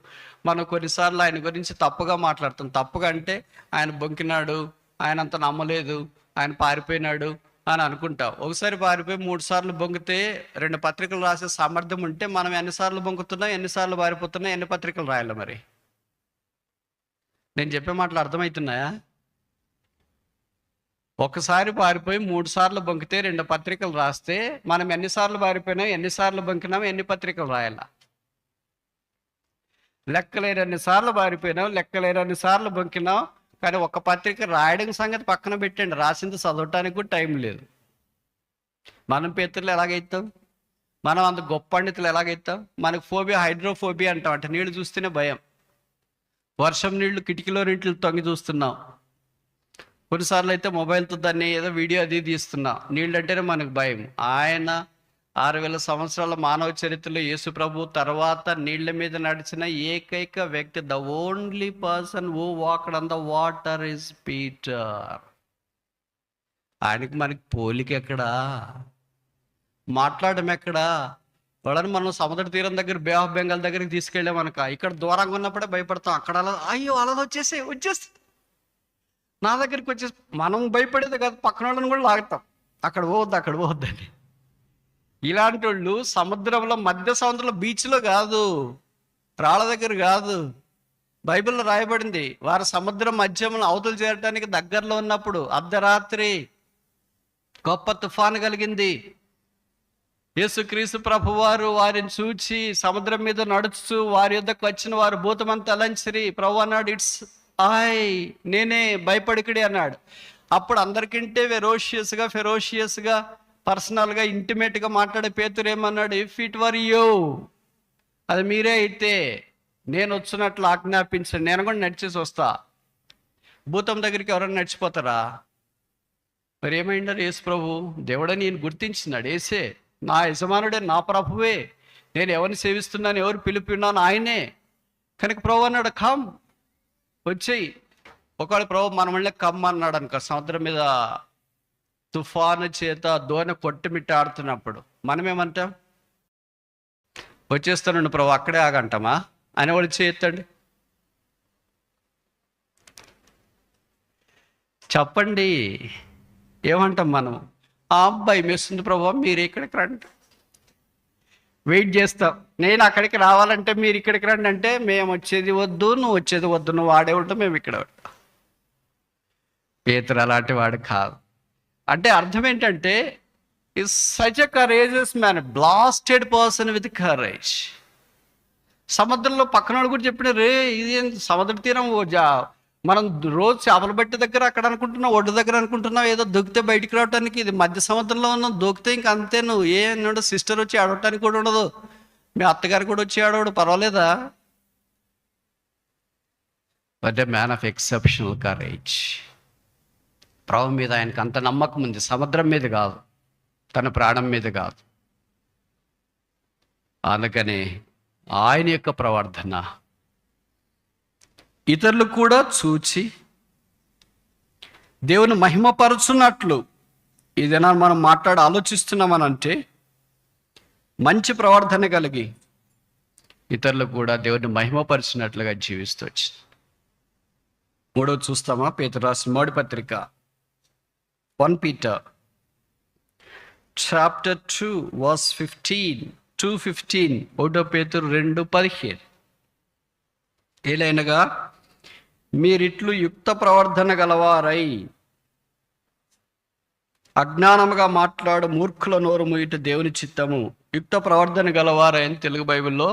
మనం కొన్నిసార్లు ఆయన గురించి తప్పుగా మాట్లాడతాం. తప్పుగా అంటే ఆయన బొంకినాడు, ఆయన అంత నమ్మలేదు, ఆయన పారిపోయినాడు అని అనుకుంటాం. ఒకసారి పారిపోయి 3 సార్లు బొంగితే 2 పత్రికలు రాసే సామర్థ్యం ఉంటే మనం ఎన్నిసార్లు బొంగుతున్నాం, ఎన్నిసార్లు పారిపోతున్నాం, ఎన్ని పత్రికలు రాయాలి? మరి నేను చెప్పే మాటలు అర్థమవుతున్నాయా? ఒకసారి పారిపోయి 3 సార్లు బొంకితే 2 పత్రికలు రాస్తే మనం ఎన్నిసార్లు పారిపోయినాం, ఎన్నిసార్లు బొంకినాం, ఎన్ని పత్రికలు రాయాలా? లెక్కలేనన్ని సార్లు పారిపోయినాం, లెక్కలేనన్ని సార్లు బొంకినాం. కానీ ఒక పత్రిక రాయడం సంగతి పక్కన పెట్టండి, రాసింది చదవటానికి కూడా టైం లేదు. మనం పేతులు ఎలాగైతాం? మనం అంత గొప్ప పండితులు ఎలాగైతాం? మనకు ఫోబియా, హైడ్రోఫోబియా అంటాం. అంటే నీళ్ళు చూస్తేనే భయం. వర్షం నీళ్లు కిటికీలో నీళ్ళు తొంగి చూస్తున్నాం. కొన్నిసార్లు అయితే మొబైల్తో దాన్ని ఏదో వీడియో అది తీస్తున్నాం. నీళ్ళు అంటేనే మనకు భయం. ఆయన 6000 సంవత్సరాల మానవ చరిత్రలో యేసు ప్రభు తర్వాత నీళ్ల మీద నడిచిన ఏకైక వ్యక్తి, the only person who walked on the water is Peter. ఆయనకి మనకి పోలిక ఎక్కడా? మాట్లాడడం ఎక్కడా? వాళ్ళని మనం సముద్ర తీరం దగ్గర, బే ఆఫ్ బెంగాల్ దగ్గరికి తీసుకెళ్ళామనక, ఇక్కడ దూరంగా ఉన్నప్పుడే భయపడతాం. అక్కడ అలా అయ్యో అలా వచ్చేస్తే నా దగ్గరికి వచ్చేసి మనం భయపడేది కాదు, పక్కన వాళ్ళని కూడా లాగుతాం, అక్కడ పోవద్దని. ఇలాంటి వాళ్ళు సముద్రంలో, మధ్య సముద్రంలో, బీచ్లో కాదు, రాళ్ళ దగ్గర కాదు. బైబిల్లో రాయబడింది, వారు సముద్రం మధ్యంలో అవతలు చేరటానికి దగ్గరలో ఉన్నప్పుడు అర్ధరాత్రి గొప్ప తుఫాను కలిగింది. యేసుక్రీస్తు ప్రభువారు వారిని చూచి సముద్రం మీద నడుస్తూ వారి యొద్దకు వచ్చిన వారు భూతమంతా అలంచిరి. ప్రభు అన్నాడు, ఇట్స్ నేనే, భయపడికిడి అన్నాడు. అప్పుడు అందరికంటే ఫెరోషియస్గా పర్సనల్గా, ఇంటిమేట్గా మాట్లాడే పేతురు ఏమన్నాడు? ఇఫ్ ఇట్ వర్ యూ, అది మీరే అయితే నేను వచ్చినట్లు ఆజ్ఞాపించండి, నేను కూడా నడిచేసి వస్తా. భూతం దగ్గరికి ఎవరైనా నడిచిపోతారా? మరి ఏమైండారు? యేసు ప్రభు దేవుడని నేను గుర్తించినాడు. యేసే నా యజమానుడే, నా ప్రభువే, నేను ఎవరిని సేవిస్తున్నాను, ఎవరు పిలిపిన్నాను, ఆయనే. కనుక ప్రభు అన్నాడు, కమ్, వచ్చేయి. ఒకవేళ ప్రభు మన మళ్ళీ కమ్ అన్నాడు అనుకో, సముద్రం మీద తుఫాను చేత దోణి కొట్టుమిట్టాడుతున్నప్పుడు మనమేమంటాం? వచ్చేస్తానండి ప్రభు, అక్కడే ఆగంటామా? అని వాడు చేయొద్దండి. చెప్పండి, ఏమంటాం మనం? ఆ అబ్బాయి మెస్తుంది ప్రభు, మీరు ఇక్కడికి రండి, వెయిట్ చేస్తాం. నేను అక్కడికి రావాలంటే మీరు ఇక్కడికి రండి అంటే, మేము వచ్చేది వద్దు, నువ్వు వచ్చేది వద్దు, నువ్వు వాడే ఉంటావు, మేము ఇక్కడ ఉంటాం. పేతురు అలాంటి వాడు కాదు. అంటే అర్థం ఏంటంటే, is such a courageous man, blasted person with courage. సముద్రంలో పక్కన కూడా చెప్పిన, రే ఇది సముద్ర తీరం, మనం రోజు చేపలు బట్టి దగ్గర అక్కడ అనుకుంటున్నాం, ఒడ్డు దగ్గర అనుకుంటున్నాం, ఏదో దొక్కితే బయటికి రావడానికి. ఇది మధ్య సముద్రంలో ఉన్నాం, దొక్కితే ఇంక అంతే. నువ్వు ఏమన్నాడు? సిస్టర్ వచ్చి ఆడవటానికి కూడా ఉండదు, మీ అత్తగారు కూడా వచ్చి ఆడవాడు, పర్వాలేదా? But a man of exceptional courage. ప్రభు మీద ఆయనకు అంత నమ్మకం ఉంది, సముద్రం మీద కాదు, తన ప్రాణం మీద కాదు. అందుకని ఆయన యొక్క ప్రవర్తన ఇతరులు కూడా చూచి దేవుని మహిమపరుచున్నట్లు ఏదైనా మనం ఆలోచిస్తున్నామనంటే, మంచి ప్రవర్తన కలిగి ఇతరులు కూడా దేవుని మహిమపరిచినట్లుగా జీవిస్తూ వచ్చింది. మూడోది చూస్తామా? పేతురు రాసిన మొదటి పత్రిక 1 Peter chapter 2 verse 2:15. 1 పేతురు 2:15. ఏలైనగా మీరిట్లు యుక్త ప్రవర్తన గలవారై అజ్ఞానముగా మాట్లాడు మూర్ఖుల నోరు మూయుట దేవుని చిత్తము. యుక్త ప్రవర్తన గలవారై అని తెలుగు బైబిల్లో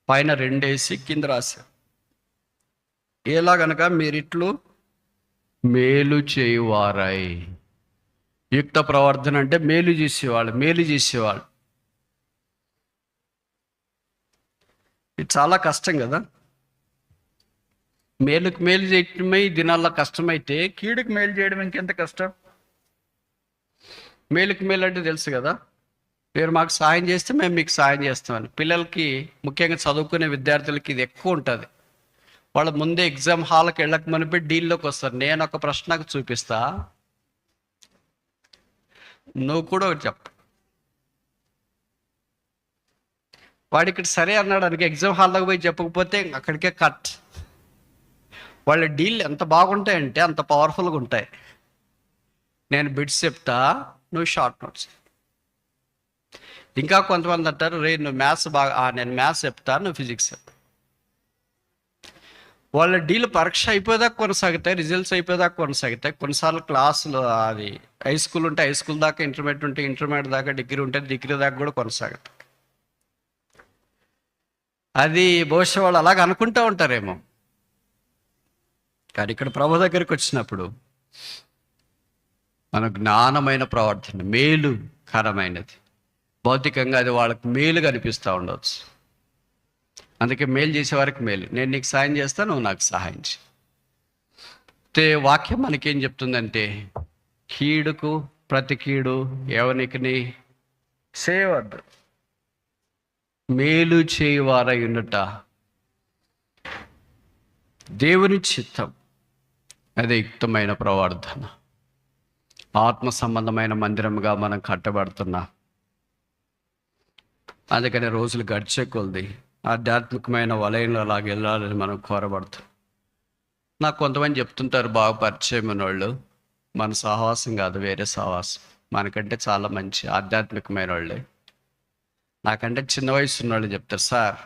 పైన 2 వేసి కింద రాశారు. ఎలాగనగా మీరిట్లు మేలు చేయువారై. యుక్త ప్రవర్తన అంటే మేలు చేసేవాళ్ళు. ఇది చాలా కష్టం కదా. మేలుకు మేలు చేయటమే ఈ దినాల్లో కష్టమైతే, కీడుకు మేలు చేయడం ఇంకెంత కష్టం. మేలుకు మేలు అంటే తెలుసు కదా, మీరు మాకు సాయం చేస్తే మేము మీకు సాయం చేస్తామని. పిల్లలకి, ముఖ్యంగా చదువుకునే విద్యార్థులకి ఇది ఎక్కువ ఉంటుంది. వాళ్ళు ముందే ఎగ్జామ్ హాల్కి వెళ్ళక మునిపి డీల్లోకి వస్తారు. నేను ఒక ప్రశ్నకు చూపిస్తా, నువ్వు కూడా ఒకటి చెప్పు. వాడు ఇక్కడ సరే అన్నాడు అనుకో, ఎగ్జామ్ హాల్లోకి పోయి చెప్పకపోతే అక్కడికే కట్. వాళ్ళ డీల్ ఎంత బాగుంటాయంటే అంత పవర్ఫుల్గా ఉంటాయి. నేను బిట్స్ చెప్తా, నువ్వు షార్ట్ నోట్స్. ఇంకా కొంతమంది అంటారు, రే నువ్వు మ్యాథ్స్ బాగా, నేను మ్యాథ్స్ చెప్తా, నువ్వు ఫిజిక్స్ చెప్తా. వాళ్ళ డీల్ పరీక్ష అయిపోయేదాకా కొనసాగుతాయి, రిజల్ట్స్ అయిపోయేదాకా కొనసాగుతాయి. కొన్నిసార్లు క్లాసులు, అది హై స్కూల్ ఉంటే హై స్కూల్ దాకా, ఇంటర్మీడియట్ ఉంటే ఇంటర్మీడియట్ దాకా, డిగ్రీ ఉంటే డిగ్రీ దాకా కూడా కొనసాగుతాయి. అది బహుశా వాళ్ళు అలాగ అనుకుంటూ ఉంటారేమో. కానీ ఇక్కడ ప్రభు దగ్గరికి వచ్చినప్పుడు మన జ్ఞానమైన ప్రవర్తన మేలుకరమైనది. భౌతికంగా అది వాళ్ళకి మేలుగా అనిపిస్తూ ఉండవచ్చు. అందుకే మేలు చేసేవారికి మేలు. నేను నీకు సాయం చేస్తాను, నువ్వు నాకు సహాయం చేయి. వాక్యం మనకేం చెప్తుందంటే, కీడుకు ప్రతి కీడు ఎవనికిని చేయవద్దు, మేలు చేయువారై ఉండుట దేవుని చిత్తం. అదే యుక్తమైన ప్రవర్తన. ఆత్మ సంబంధమైన మందిరముగా మనం కట్టబడుతున్నాం. అందుకని రోజులు గడిచే కొలది ఆధ్యాత్మికమైన వలయంలో అలాగ వెళ్ళాలని మనం కోరబడుతున్నాం. నాకు కొంతమంది చెప్తుంటారు, బాగా పరిచయమైన వాళ్ళు, మన సహవాసం కాదు, వేరే సహవాసం, మనకంటే చాలా మంచి ఆధ్యాత్మికమైన వాళ్ళే, నాకంటే చిన్న వయసు ఉన్న వాళ్ళు చెప్తారు, సార్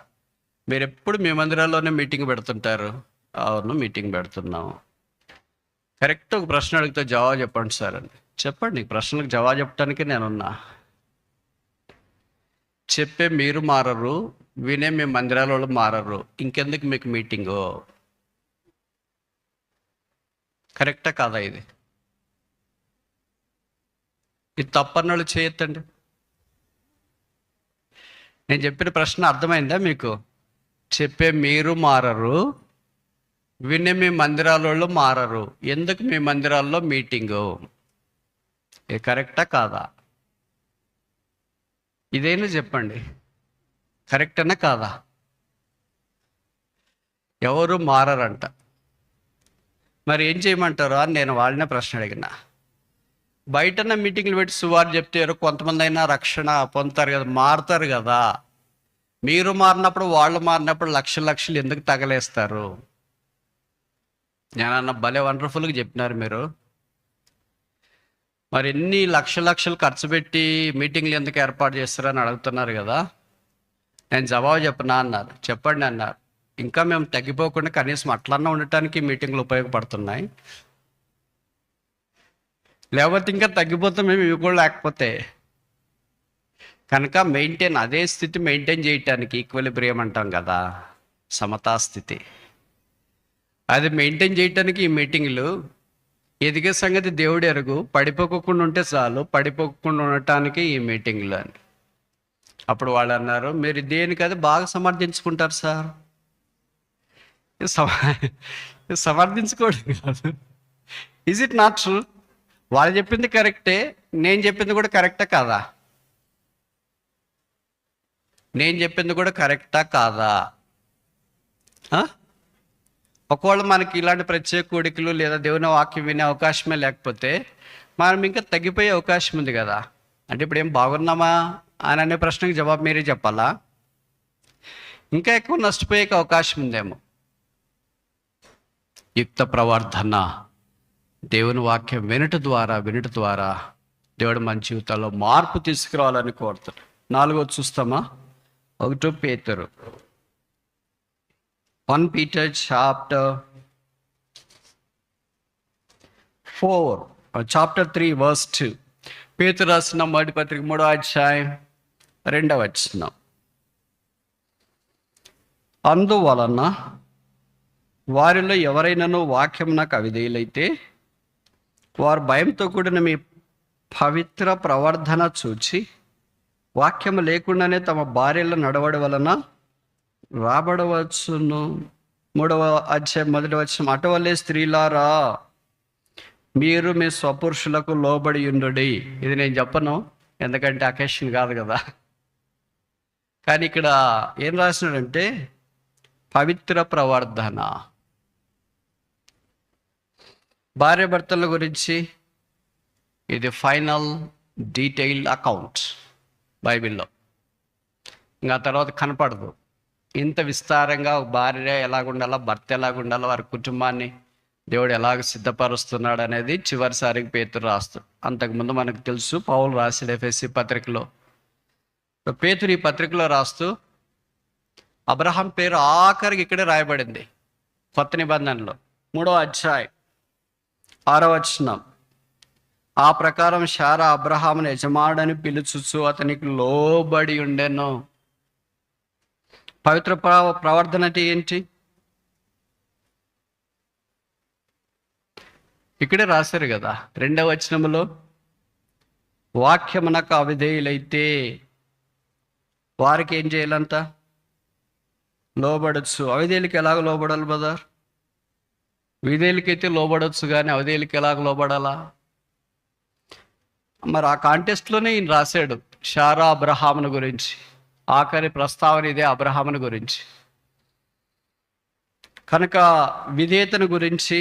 మీరు ఎప్పుడు మీ మందిరాల్లోనే మీటింగ్ పెడుతుంటారు. అవును, మీటింగ్ పెడుతున్నాము. కరెక్ట్ ఒక ప్రశ్న అడిగితే జవాబు చెప్పండి సార్ అని. చెప్పండి, నీకు ప్రశ్నలకు జవాబు చెప్పడానికి నేనున్నా. చెప్పే మీరు మారరు, వినే మీ మందిరాలలో మారరు, ఇంకెందుకు మీకు మీటింగు? కరెక్టా కాదా? ఇది తప్పన్నోళ్ళు చేయొద్దండి. నేను చెప్పిన ప్రశ్న అర్థమైందా మీకు? చెప్పే మీరు మారరు, వినే మీ మందిరాలలో మారరు, ఎందుకు మీ మందిరాల్లో మీటింగు? ఇది కరెక్టా కాదా? ఇదేనా చెప్పండి, కరెక్టేనా కాదా? ఎవరు మారరంట. మరి ఏం చేయమంటారు అని నేను వాళ్ళనే ప్రశ్న అడిగిన. బయటన్న మీటింగ్లు పెట్టి సువార్త చెప్తే కొంతమంది అయినా రక్షణ పొందుతారు కదా, మారుతారు కదా. మీరు మారినప్పుడు వాళ్ళు మారినప్పుడు లక్షలు లక్షలు ఎందుకు తగలేస్తారు? నేనన్న భలే వండర్ఫుల్గా చెప్పినారు మీరు. మరి ఎన్ని లక్షలు ఖర్చు పెట్టి మీటింగ్లు ఎందుకు ఏర్పాటు చేస్తారని అడుగుతున్నారు కదా. నేను జవాబు చెప్పనా అన్నారు. చెప్పండి అన్నారు. ఇంకా మేము తగ్గిపోకుండా కనీసం అట్లన్నా ఉండటానికి మీటింగ్లు ఉపయోగపడుతున్నాయి, లేకపోతే ఇంకా తగ్గిపోతాం మేము ఇవి కూడా లేకపోతే. కనుక అదే స్థితి మెయింటైన్ చేయటానికి ఈక్విలిబ్రియం అంటాం కదా, సమతా స్థితి, అది మెయింటైన్ చేయటానికి ఈ మీటింగ్లు. ఎదిగే సంగతి దేవుడు ఎరుగు, పడిపోకుండా ఉంటే చాలు, పడిపోకుండా ఉండటానికి ఈ మీటింగ్లు అని. అప్పుడు వాళ్ళు అన్నారు, మీరు దేనికి అది బాగా సమర్థించుకుంటారు సార్. సమర్థించుకోవడం కాదు, ఈజ్ ఇట్ నాట్ ట్రూ? వాళ్ళు చెప్పింది కరెక్టే, నేను చెప్పింది కూడా కరెక్టా కాదా? నేను చెప్పింది కూడా కరెక్టా కాదా? ఒకవేళ మనకి ఇలాంటి ప్రత్యేక కోడికలు లేదా దేవుని వాక్యం వినే అవకాశమే లేకపోతే మనం ఇంకా తగ్గిపోయే అవకాశం ఉంది కదా. అంటే ఇప్పుడు ఏం బాగున్నామా అని అనే ప్రశ్నకి జవాబు మీరే చెప్పాలా? ఇంకా ఎక్కువ నష్టపోయే అవకాశం ఉందేమో. యుక్త ప్రవర్ధన, దేవుని వాక్యం వినట ద్వారా దేవుడు మన జీవితాల్లో మార్పు తీసుకురావాలని కోరుతాడు. 4 చూస్తామా? 1 పేతురు, 1 Peter chapter 4, chapter 3 verse 2. పేతురు రాసిన మొదటి పత్రిక 3వ అధ్యాయం 2వ వచనం. అందువలన వారిలో ఎవరైనాను వాక్యమునకు అవిధేయులైతే వారు భయంతో కూడిన మీ పవిత్ర ప్రవర్ధన చూచి వాక్యము లేకుండానే తమ భార్యల నడవడం వలన రాబడవచ్చును. 3వ అధ్యాయం 1వ వచనం. అటువలే స్త్రీలారా, మీరు మీ స్వపురుషులకు లోబడి ఉండుడి. ఇది నేను చెప్పను, ఎందుకంటే అకేషన్ కాదు కదా. కానీ ఇక్కడ ఏం రాసినాడంటే పవిత్ర ప్రవర్ధన. భార్య భర్తల గురించి ఇది ఫైనల్ డీటెయిల్ అకౌంట్ బైబిల్లో. ఇంకా తర్వాత కనపడదు ఇంత విస్తారంగా. భార్య ఎలాగుండాలో, భర్త ఎలాగుండాలో, వారి కుటుంబాన్ని దేవుడు ఎలాగ సిద్ధపరుస్తున్నాడు అనేది చివరిసారికి పేతురు రాస్తాడు. అంతకుముందు మనకు తెలుసు పౌలు రాసిన ఎఫెసీ పత్రికలో. పేతురు ఈ పత్రికలో రాస్తూ అబ్రహాం పేరు ఆఖరికి ఇక్కడే రాయబడింది కొత్త నిబంధనలో 3వ అధ్యాయం 6వ వచనం. ఆ ప్రకారం శారా అబ్రహామును యజమానుడని పిలుచుచు అతనికి లోబడి ఉండెను. పవిత్ర ప్రవర్తన అంటే ఏంటి? ఇక్కడే రాశారు కదా 2వ వచనంలో, వాక్యమునకు అవిధేయులైతే వారికి ఏం చేయాలంట? లోబడచ్చు. అవిధేయులకి ఎలాగ లోబడాలి బ్రదర్? విధేయులకైతే లోబడవచ్చు, కానీ అవిధేయులకి ఎలాగ లోబడాలా? మరి ఆ కాంటెస్ట్లోనే ఈయన రాశాడు శారా అబ్రహామును గురించి. ఆఖరి ప్రస్తావన ఇదే అబ్రహామును గురించి. కనుక విధేయతను గురించి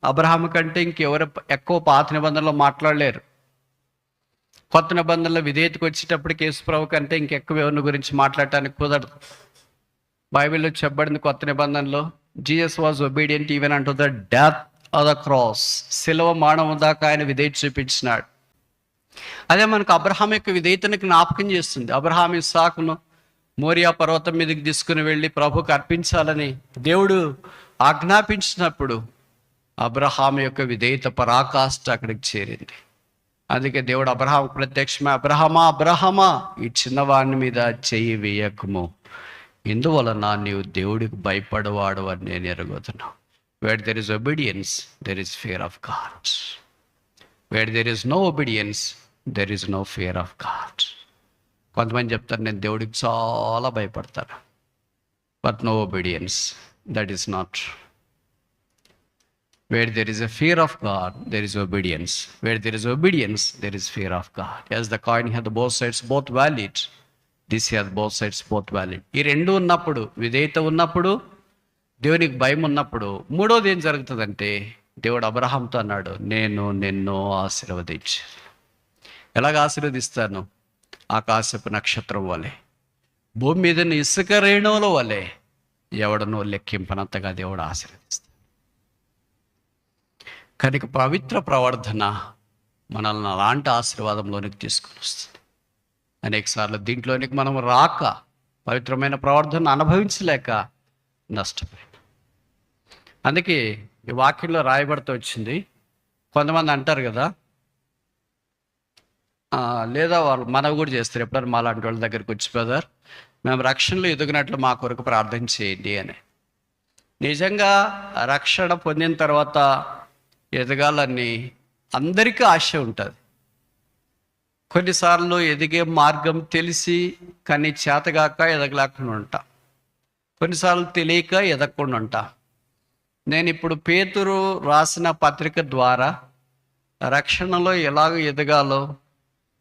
అబ్రహాము కంటే ఇంకెవరు ఎక్కువ పాత నిబంధనలో మాట్లాడలేరు. కొత్త నిబంధనలో విధేయతకు వచ్చేటప్పటికి యేసుప్రభు కంటే ఇంకెక్కువ ఎవరిని గురించి మాట్లాడటానికి కుదరదు. బైబిల్లో చెప్పబడింది కొత్త నిబంధనలో, జీసస్ వాజ్ ఒబీడియంట్ ఈవెన్ అంటూ the death of the cross. శిలువ మరణం దాకా ఆయన విధేయత చూపించినాడు. అదే మనకు అబ్రహాం యొక్క విధేయతను జ్ఞాపకం చేస్తుంది. అబ్రహాం ఇస్సాకును మోరియా పర్వతం మీదకి తీసుకుని వెళ్ళి ప్రభుకు అర్పించాలని దేవుడు ఆజ్ఞాపించినప్పుడు అబ్రహాం యొక్క విధేయత పరాకాష్ఠ అక్కడికి చేరింది. అందుకే దేవుడు అబ్రహాం ప్రత్యక్షమే, అబ్రహమా అబ్రహమా ఈ చిన్నవాడిని మీద చెయ్యి వేయకము, ఇందువలన నీవు దేవుడికి భయపడవాడు అని నేను ఎరగొతున్నాను. Where there is obedience there is fear of God. Where there is no obedience there is no fear of God. కొంతమంది చెప్తారు నేను దేవుడికి చాలా భయపడతాను, but no obedience, that is not. Where there is a fear of God, there is obedience. Where there is obedience, there is fear of God. As the coin has the both sides both valid, this has both sides both valid. ఈ రెండు ఉన్నప్పుడు, విధేయత ఉన్నప్పుడు, దేవునికి భయం ఉన్నప్పుడు, మూడోది ఏం జరుగుతుందంటే దేవుడు అబ్రహాంతో అన్నాడు, నేను నిన్ను ఆశీర్వదించి. ఎలాగ ఆశీర్వదిస్తాను? ఆకాశపు నక్షత్రం వలె, భూమి మీద ఇసుక రేణువుల వలె ఎవడనో లెక్కింపనంతగా దేవుడు ఆశీర్వదిస్తాడు. కనుక పవిత్ర ప్రవర్తన మనల్ని అలాంటి ఆశీర్వాదంలోనికి తీసుకొని వస్తుంది. అనేకసార్లు దీంట్లోనికి మనం రాక, పవిత్రమైన ప్రవర్తన అనుభవించలేక నష్టపోయాం. అందుకే ఈ వాక్యంలో రాయబడుతూ వచ్చింది. కొంతమంది అంటారు కదా, లేదా వాళ్ళు మనవి కూడా చేస్తారు, ఎప్పుడైనా మా లాంటి వాళ్ళ దగ్గరికి వచ్చి, బ్రదర్ మేము రక్షణలో ఎదుగునట్లు మా కొరకు ప్రార్థన చేయండి అని. నిజంగా రక్షణ పొందిన తర్వాత ఎదగాలని అందరికీ ఆశ ఉంటుంది. కొన్నిసార్లు ఎదిగే మార్గం తెలిసి కానీ చేతగాక ఎదగలేకుండా ఉంటాం. కొన్నిసార్లు తెలియక ఎదగకుండా ఉంటాం. నేను ఇప్పుడు పేతురు రాసిన పత్రిక ద్వారా రక్షణలో ఎలాగ ఎదగాలో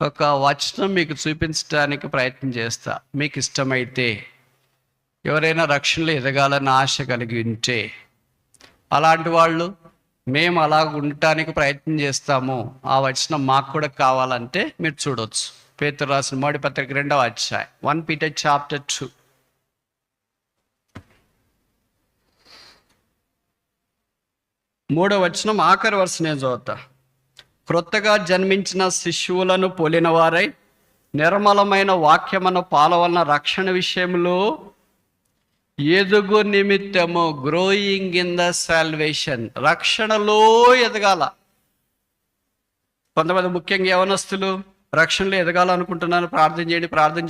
ఒక వచనం మీకు చూపించడానికి ప్రయత్నం చేస్తా. మీకు ఇష్టమైతే, ఎవరైనా రక్షణలో ఎదగాలని ఆశ కలిగి ఉంటే, అలాంటి వాళ్ళు మేము అలా ఉండటానికి ప్రయత్నం చేస్తాము, ఆ వచనం మాకు కూడా కావాలంటే మీరు చూడవచ్చు. పేతురు రాసిన మొదటి పత్రిక 2వ అధ్యాయం 1 Peter chapter 2. 3వ వచనం ఆఖరి వరుస నేను చదువుతా. క్రొత్తగా జన్మించిన శిశువులను పోలిన వారై నిర్మలమైన వాక్యమును పాల వలన రక్షణ విషయంలో ఎదుగు నిమిత్తము, గ్రోయింగ్ ఇన్ ద సాల్వేషన్, రక్షణలో ఎదగాల. కొంతమంది ముఖ్యంగా యవనస్తులు రక్షణలో ఎదగాలనుకుంటున్నాను, ప్రార్థన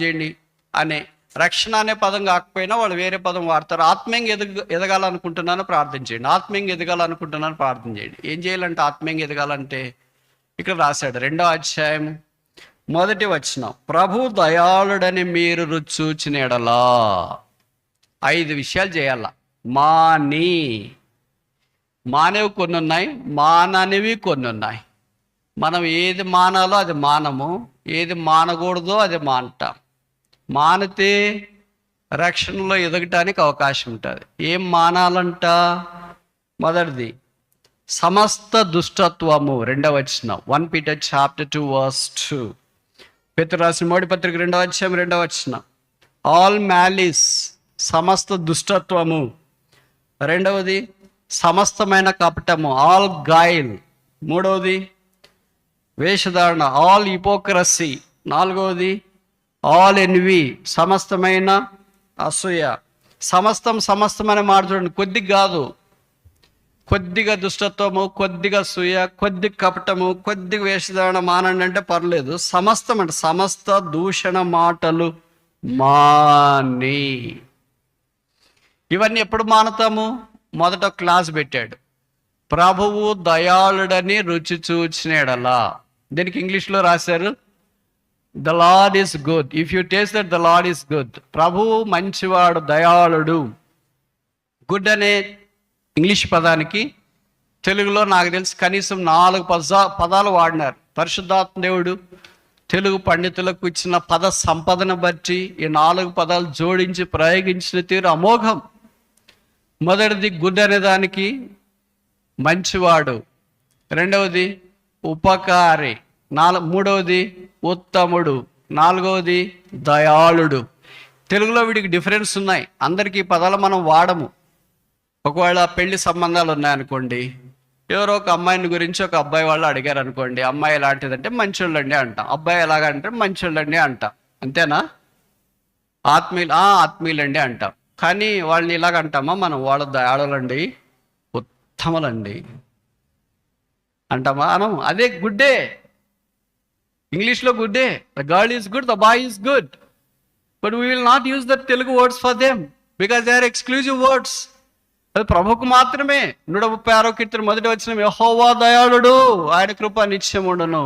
చేయండి అనే, రక్షణ అనే పదం కాకపోయినా వాళ్ళు వేరే పదం వాడతారు. ఆత్మీయంగా ఎదగాలనుకుంటున్నాను ప్రార్థన చేయండి, ఆత్మీయంగా ఎదగాలనుకుంటున్నాను ప్రార్థన చేయండి. ఏం చేయాలంటే ఆత్మీయంగా ఎదగాలంటే ఇక్కడ రాశాడు 2వ అధ్యాయం 1వ వచనం, ప్రభు దయాళుడని మీరు రుచి చూచిన ఎడలా 5 విషయాలు చేయాల. మానేవి కొన్ని ఉన్నాయి, మాననివి కొన్ని ఉన్నాయి. మనం ఏది మానాలో అది మానము, ఏది మానకూడదో అది మానటం. మానితే రక్షణలో ఎదగటానికి అవకాశం ఉంటుంది. ఏం మానాలంట? మొదటిది సమస్త దుష్టత్వము, 2వ వచనం 1 Peter chapter 2 verse 2. పేతురు రాసిన మొదటి పత్రిక 2వ అధ్యాయం 2వ వచనం, ఆల్ మ్యాలిస్, సమస్త దుష్టత్వము. రెండవది సమస్తమైన కపటము, ఆల్ గాయిల్. మూడవది వేషధారణ, ఆల్ హిపోక్రసీ. నాలుగవది ఆల్ ఎన్వి, సమస్తమైన అసూయ. సమస్తమైన మాట చూడండి, కొద్దిగా కాదు. కొద్దిగా దుష్టత్వము, కొద్దిగా అసూయ, కొద్ది కపటము, కొద్దిగా వేషధారణ మానండి అంటే పర్లేదు. సమస్తం అంటే సమస్త దూషణ మాటలు మాని. ఇవన్నీ ఎప్పుడు మానుతాము? మొదట క్లాస్ పెట్టాడు, ప్రభువు దయాళుడని రుచి చూచినడలా. దీనికి ఇంగ్లీష్లో రాశారు, the Lord is good, if you taste that the Lord is good. ప్రభువు మంచివాడు, దయాళుడు. గుడ్ అనే ఇంగ్లీష్ పదానికి తెలుగులో నాకు తెలిసి కనీసం 4 పదాలు వాడినారు. పరిశుద్ధాత్మ దేవుడు తెలుగు పండితులకు ఇచ్చిన పద సంపదను బట్టి ఈ 4 పదాలు జోడించి ప్రయోగించిన తీరు అమోఘం. మొదటిది గుడ్ అనే దానికి మంచివాడు, రెండవది ఉపకారి, మూడవది ఉత్తముడు, నాలుగవది దయాళుడు. తెలుగులో వీటికి డిఫరెన్స్ ఉన్నాయి. అందరికీ ఈ పదాలు మనం వాడము. ఒకవేళ పెళ్లి సంబంధాలు ఉన్నాయనుకోండి, ఎవరో ఒక అమ్మాయిని గురించి ఒక అబ్బాయి వాళ్ళు అడిగారు అనుకోండి, అమ్మాయి ఎలాంటిదంటే మంచోళ్ళండి అంటాం, అబ్బాయి ఎలాగంటే మంచోళ్ళండి అంటాం. అంతేనా? ఆత్మీయులండి అంటాం. కానీ వాళ్ళని ఇలాగ అంటామా మనం? వాళ్ళు దయాళులండి, ఉత్తములండి అంటామా? అనం. అదే గుడ్డే, ఇంగ్లీష్లో గుడ్డే. The girl is good, the boy is good, but we will not use the Telugu words for them because they are exclusive words. అది ప్రభుకు మాత్రమే. 136వ కీర్తన మొదటి వచనం, యెహోవా దయాళుడు, ఆయన కృప నిత్యముండును.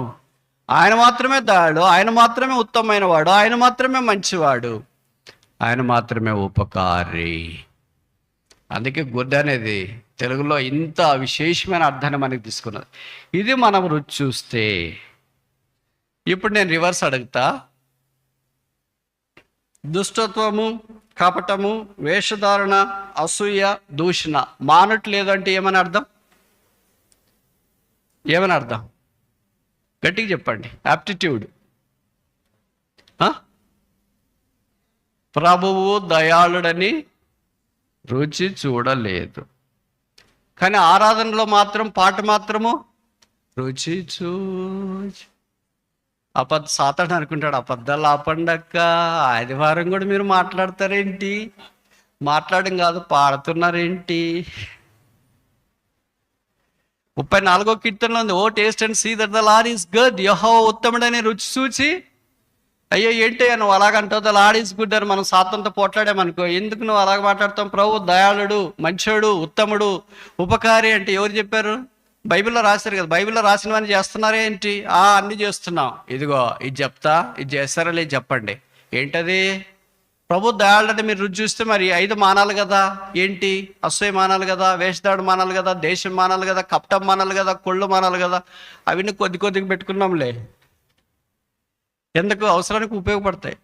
ఆయన మాత్రమే దయాళుడు, ఆయన మాత్రమే ఉత్తమమైన వాడు, ఆయన మాత్రమే మంచివాడు, ఆయన మాత్రమే ఉపకారి. అందుకే గుడ్ అనేది తెలుగులో ఇంత విశేషమైన అర్థాన్ని మనకి తీసుకున్నది. ఇది మనం రుచి చూస్తే. ఇప్పుడు నేను రివర్స్ అడుగుతా, దుష్టత్వము, కపటము, వేషధారణ, అసూయ, దూషణ మానట్లేదు అంటే ఏమని అర్థం? ఏమని అర్థం? గట్టిగా చెప్పండి. యాప్టిట్యూడ్. ప్రభువు దయాళుడని రుచి చూడలేదు, కానీ ఆరాధనలో మాత్రం పాట మాత్రము రుచి చూచి. సాతాను అనుకుంటాడు, అబద్ధాలు ఆపండక్క, ఆదివారం కూడా మీరు మాట్లాడతారేంటి? మాట్లాడడం కాదు, పాడుతున్నారేంటి? 34వ కీర్తనలో ఉంది, O taste and see that the Lord is good, యెహోవా ఉత్తముడని రుచి చూచి. అయ్యో ఏంటి నువ్వు అలాగంటావు, ద లార్డ్ ఈస్ గుడ్ అని మనం సాతంతో పోట్లాడామనుకో, ఎందుకు నువ్వు అలాగ మాట్లాడతాం? ప్రభు దయాళుడు, మంచోడు, ఉత్తముడు, ఉపకారి అంటే ఎవరు చెప్పారు? బైబిల్లో రాశారు కదా. బైబిల్లో రాసినవన్నీ చేస్తున్నారే ఏంటి? అన్నీ చేస్తున్నాం. ఇదిగో ఇది చెప్తా, ఇది చేస్తారా లేదు చెప్పండి. ఏంటది? ప్రభు దయాళుడంటే మీరు రుచి చూస్తే మరి 5 మానాలి కదా. ఏంటి? అసూయ మానాలి కదా, వేషధాడు మానాలి కదా, దేశం మానాలి కదా, కపటం మానాలి కదా, కొళ్ళు మానాలి కదా. అవన్నీ కొద్దిగా పెట్టుకున్నాంలే, ఎందుకు? అవసరానికి ఉపయోగపడతాయి.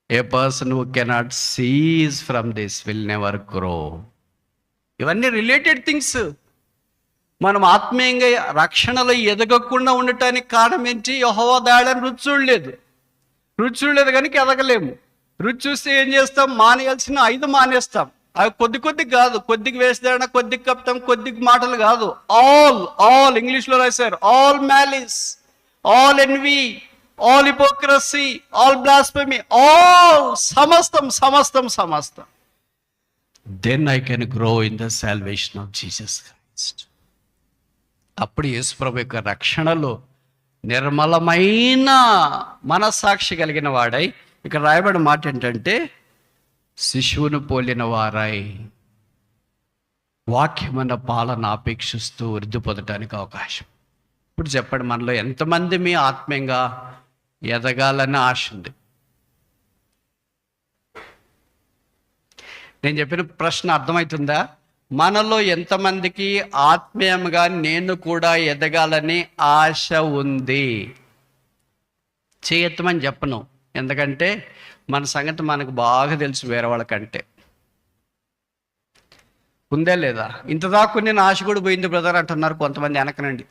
A person who cannot cease from this will never grow. ఇవన్నీ రిలేటెడ్ థింగ్స్. మనం ఆత్మీయంగా రక్షణలో ఎదగకుండా ఉండటానికి కారణం ఏంటి? యెహోవా దయాళుడని రుచి చూడలేదు కనుక ఎదగలేము. రుచి చూస్తే ఏం చేస్తాం? మానేయాల్సిన 5 మానేస్తాం. అవి కొద్ది కాదు, కొద్దిగా వేసేదాడ, కొద్దిగా కప్తాం, కొద్దిగా మాటలు కాదు. ఆల్ ఇంగ్లీష్లో రాశారు, all malice, all envy, all hypocrisy, all blasphemy, all సమస్తం. Then I can grow in the salvation of Jesus Christ. అప్పుడు యేసుప్రభు యొక్క రక్షణలో నిర్మలమైన మనస్సాక్షి కలిగిన వాడై, ఇక్కడ రాయబడిన మాట ఏంటంటే, శిశువును పోలిన వారై వాక్యమైన పాలన అపేక్షిస్తూ వృద్ధి పొందడానికి అవకాశం. ఇప్పుడు చెప్పండి, మనలో ఎంతమంది మీ ఆత్మీయంగా ఎదగాలని ఆశ ఉంది? నేను చెప్పిన ప్రశ్న అర్థమవుతుందా? మనలో ఎంతమందికి ఆత్మీయంగా నేను కూడా ఎదగాలని ఆశ ఉంది? చేయెత్తమని చెప్పను, ఎందుకంటే మన సంగతి మనకు బాగా తెలుసు వేరే వాళ్ళకంటే. ఉందే లేదా? ఇంతదాకా నేను ఆశ కూడా పోయింది బ్రదర్ అంటున్నారు కొంతమంది వెనకనండి.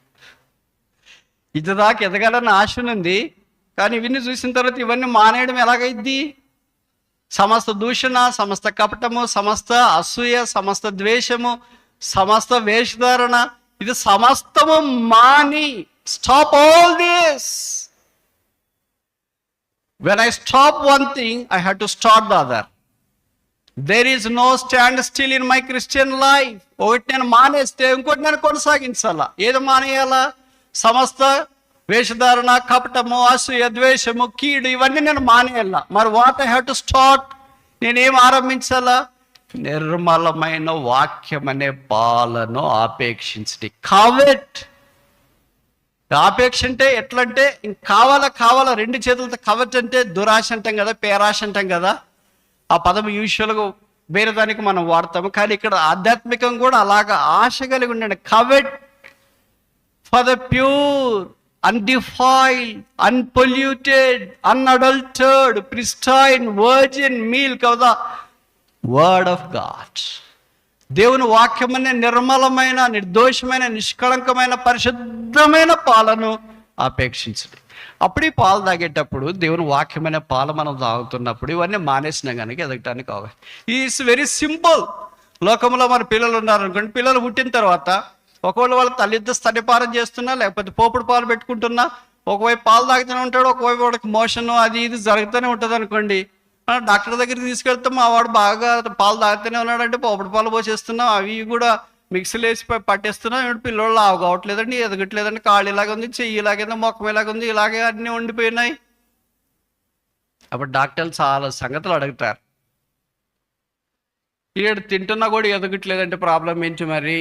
ఇంతదాకా ఎదగాలని ఆశ ఉంది, కానీ ఇవన్నీ చూసిన తర్వాత ఇవన్నీ మానేయడం ఎలాగైద్ది? సమస్త దూషణ, సమస్త కపటము, సమస్త అసూయ, సమస్త ద్వేషము, సమస్త వేషధారణ, ఇది సమస్తము మాని. Stop all this. When I stop one thing, I have to start the other. There is no stand still in my Christian life. ఒకటి నేను మానేస్తే ఇంకోటి నేను కొనసాగించాలా. ఏది మానేయాలా? సమస్త వేషధారణ, కపటము, అసూయ, ద్వేషము, కీడు, ఇవన్నీ నేను మానేయాలా. మరి what I have to start? నేనేం ఆరంభించాలా? నిర్మలమైన వాక్యం అనే పాలను ఆపేక్షించండి. కవెట్. ఆపేక్ష అంటే ఎట్లంటే కావాలా రెండు చేతులతో. కవెట్ అంటే దురాశ అంటాం కదా, పేరాశ అంటాం కదా. ఆ పదం యూజువల్గా వేరే దానికి మనం వాడతాము, కానీ ఇక్కడ ఆధ్యాత్మికంగా కూడా అలాగా ఆశ కలిగి ఉండండి. Covet for the pure, undefiled, unpolluted, unadulterated, pristine, virgin milk of the word of God. దేవుని వాక్యమనే నిర్మలమైన, నిర్దోషమైన, నిష్కళంకమైన, పరిశుద్ధమైన పాలను అపేక్షించండి. అప్పుడు ఈ పాలు తాగేటప్పుడు దేవుని వాక్యమైన పాలు మనం తాగుతున్నప్పుడు ఇవన్నీ మానేసినా కనుక ఎదగటానికి అవకాశం. Is very simple. లోకంలో మన పిల్లలు ఉన్నారనుకోండి, పిల్లలు పుట్టిన తర్వాత ఒకవేళ వాళ్ళ తల్లిదండ్రులు స్తన్యపానం చేస్తున్నా, లేకపోతే పోపుడు పాలు పెట్టుకుంటున్నా, ఒకవైపు పాలు తాగుతూనే ఉంటాడు, ఒకవైపు వాడికి మోషన్ అది ఇది జరుగుతూనే ఉంటుంది అనుకోండి. డాక్టర్ దగ్గరికి తీసుకెళ్తాం, మా వాడు బాగా పాలు తాగుతూనే ఉన్నాడంటే పోపుడు పాలు పోసేస్తున్నాం, అవి కూడా మిక్సీలు వేసి పట్టేస్తున్నాం. ఇప్పుడు పిల్లలు లావు కావట్లేదండి, ఎదగట్లేదండి, కాళ్ళు ఇలాగ ఉంది, చెయ్యి ఇలాగైంది, మొక్కం ఇలాగ ఉంది, ఇలాగే అన్నీ ఉండిపోయినాయి. అప్పుడు డాక్టర్లు చాలా సంగతులు అడుగుతారు. ఈడు తింటున్నా కూడా ఎదగట్లేదంటే ప్రాబ్లం ఏంటి? మరి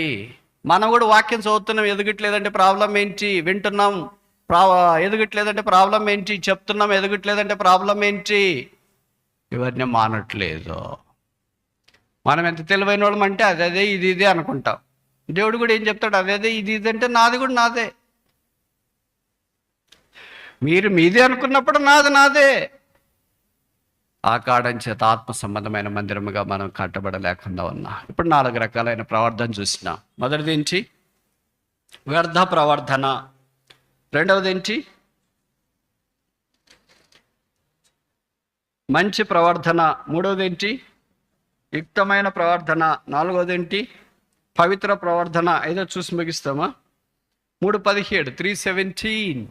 మనం కూడా వాక్యం చదువుతున్నాం, ఎదగట్లేదంటే ప్రాబ్లం ఏంటి? వింటున్నాం, ఎదగట్లేదంటే ప్రాబ్లం ఏంటి? చెప్తున్నాం, ఎదగట్లేదంటే ప్రాబ్లం ఏంటి? ఇవన్నీ మానట్లేదు. మనం ఎంత తెలివైన వాళ్ళం అంటే అదే ఇది ఇదే అనుకుంటాం. దేవుడు కూడా ఏం చెప్తాడు? అదే ఇది ఇది అంటే నాది కూడా నాదే. మీరు మీదే అనుకున్నప్పుడు నాదే. ఆ కారణం చేత ఆత్మ సంబంధమైన మందిరముగా మనం కట్టబడలేకుండా ఉన్నా. ఇప్పుడు 4 రకాలైన ప్రవర్ధన చూసినా. మొదటిది ఏంటి? వ్యర్థ ప్రవర్ధన. రెండవది ఏంటి? మంచి ప్రవర్ధన. మూడవది ఏంటి? యుక్తమైన ప్రవర్ధన. 4వది ఏంటి? పవిత్ర ప్రవర్ధన. ఐదో చూసి ముగిస్తామా? 3:17 3:17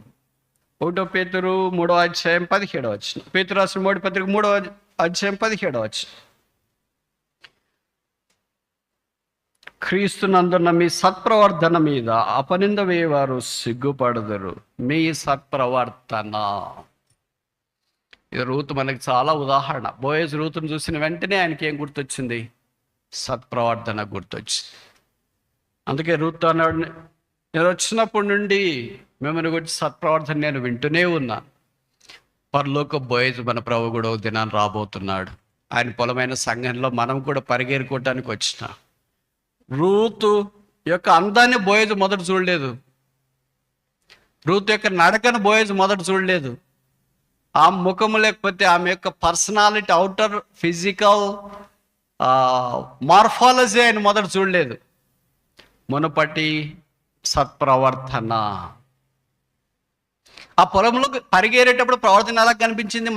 1 పేతురు 3వ అధ్యాయం 17వ వచనం. పేతురు రాసిన 3 పత్రిక 3వ అధ్యాయం 17వ వచనం. క్రీస్తునందున్న మీ సత్ప్రవర్తన మీద అపనింద వేయవారు సిగ్గుపడదురు. మీ సత్ప్రవర్తన. ఇది రూతు మనకి చాలా ఉదాహరణ. బోయజ్ రూతును చూసిన వెంటనే ఆయనకి ఏం గుర్తొచ్చింది? సత్ప్రవర్తన గుర్తొచ్చింది. అందుకే రూతు అన్నాడు, నేను వచ్చినప్పటి నుండి మిమ్మల్ని గురించి సత్ప్రవర్తన నేను వింటూనే ఉన్నాను. పరలోక బోయజ్ మన ప్రభు కూడా ఒక దినాన్ని రాబోతున్నాడు. ఆయన పొలమైన సంఘంలో మనం కూడా పరిగెరుకోవటానికి వచ్చిన. రూతు యొక్క అందాన్ని బోయజ్ మొదట చూడలేదు. రూతు యొక్క నడకను బోయజ్ మొదట చూడలేదు. ఆ ముఖము లేకపోతే ఆమె యొక్క పర్సనాలిటీ, అవుటర్ ఫిజికల్ మార్ఫాలజీ ఆయన మొదట చూడలేదు. మునుపటి సత్ప్రవర్తన. ఆ పొలంలో పరిగేరేటప్పుడు ప్రవర్తన ఎలా కనిపించింది?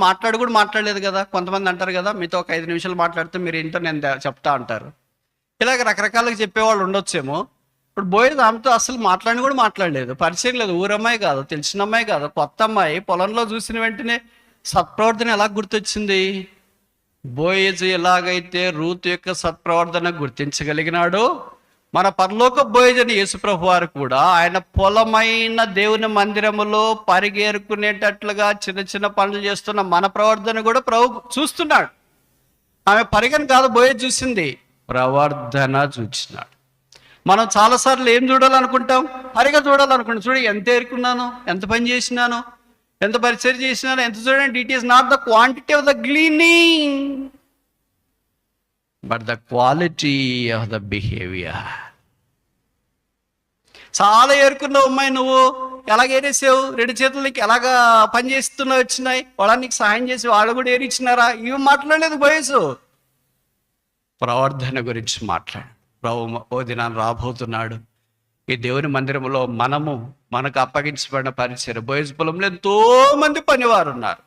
కూడా మాట్లాడలేదు కదా. కొంతమంది అంటారు కదా, మీతో ఒక 5 నిమిషాలు మాట్లాడితే మీరు ఏంటో నేను చెప్తా అంటారు. ఇలాగ రకరకాలుగా చెప్పేవాళ్ళు ఉండొచ్చేమో. ఇప్పుడు బోయేది ఆమెతో అసలు కూడా మాట్లాడలేదు, పరిచయం లేదు, ఊరమ్మాయి కాదు, తెలిసిన అమ్మాయి కాదు, కొత్త అమ్మాయి. పొలంలో చూసిన వెంటనే సత్ప్రవర్తన ఎలా గుర్తొచ్చింది? బోయేజు ఎలాగైతే రూతు యొక్క సత్ప్రవర్తన గుర్తించగలిగినాడో, మన పరలోక బోయేజని యేసుప్రభు వారు కూడా ఆయన పొలమైన దేవుని మందిరములో పరిగేరుకునేటట్లుగా చిన్న చిన్న పనులు చేస్తున్న మన ప్రవర్తన కూడా ప్రభు చూస్తున్నాడు. ఆమె పరిగణ కాదు బోయేజు చూసింది, ప్రవర్తన చూసినాడు. మనం చాలాసార్లు ఏం చూడాలనుకుంటాం? పరిగ చూడాలనుకుంటాం. చూడ ఎంత ఏరుకున్నాను, ఎంత పని చేసినాను, ఎంత పరిచయం చేసినాను, ఎంత చూడండి. It is not the quantity of the gleaning but the quality of the behaviour. చాలా ఏరుకున్నావు అమ్మాయి, నువ్వు ఎలాగ ఏరేసావు? 2 చేతులు నీకు ఎలాగా పని చేస్తున్నావు వచ్చినాయి, వాళ్ళ నీకు సహాయం చేసి వాళ్ళు కూడా ఏరిచ్చినారా? ఇవి మాట్లాడలేదు బోయేసు. ప్రవర్ధన గురించి మాట్లాడు. ప్రభు ఓ దినాన్ని రాబోతున్నాడు. ఈ దేవుని మందిరంలో మనకు అప్పగించబడిన పరిచయం. బోయేజు పొలంలో ఎంతో మంది పనివారు ఉన్నారు.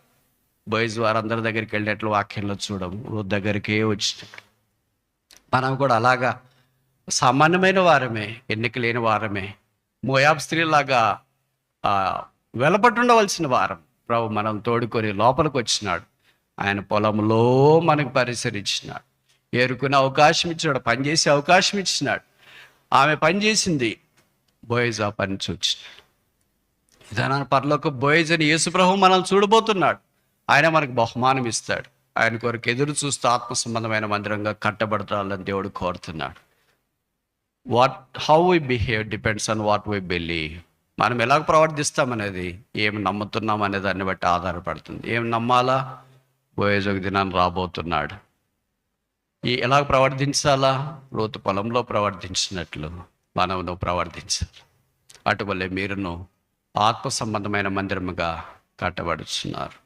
బాయ్స్ వారందరి దగ్గరికి వెళ్ళినట్లు వాక్యంలో చూడము, రూత్ దగ్గరికే వచ్చినట్టు. మనం కూడా అలాగా సామాన్యమైన వారమే, ఎన్నిక లేని వారమే, మోయాబ్ స్త్రీలాగా వెలపటుండవలసిన వారం. ప్రభు మనం తోడుకొని లోపలికి వచ్చినాడు. ఆయన పొలంలో మనకు పరిసరించినాడు, ఏరుకునే అవకాశం ఇచ్చినాడు, పనిచేసే అవకాశం ఇచ్చినాడు. ఆమె పనిచేసింది, బోయజ్ ఆ పని చూచినాడు. ఇదన పరలోక బోయజ్ అని యేసుప్రభు మనం చూడబోతున్నాడు. ఆయన మనకు బహుమానం ఇస్తాడు. ఆయన కొరకు ఎదురు చూస్తూ ఆత్మ సంబంధమైన మందిరంగా కట్టబడతాలని దేవుడు కోరుతున్నాడు. How we behave depends on what we believe. మనం ఎలా ప్రవర్తిస్తామనేది, ఏమి నమ్ముతున్నాం అనే దాన్ని బట్టి ఆధారపడుతుంది. ఏం నమ్మాలా? బోయజ్ ఒక దినాన్ని రాబోతున్నాడు. ఎలా ప్రవర్తించాలా? రూతు పొలంలో ప్రవర్తించినట్లు మనమును ప్రవర్తించాలి. అటువల్లే మీరును ఆత్మ సంబంధమైన మందిరముగా కట్టబడుతున్నారు.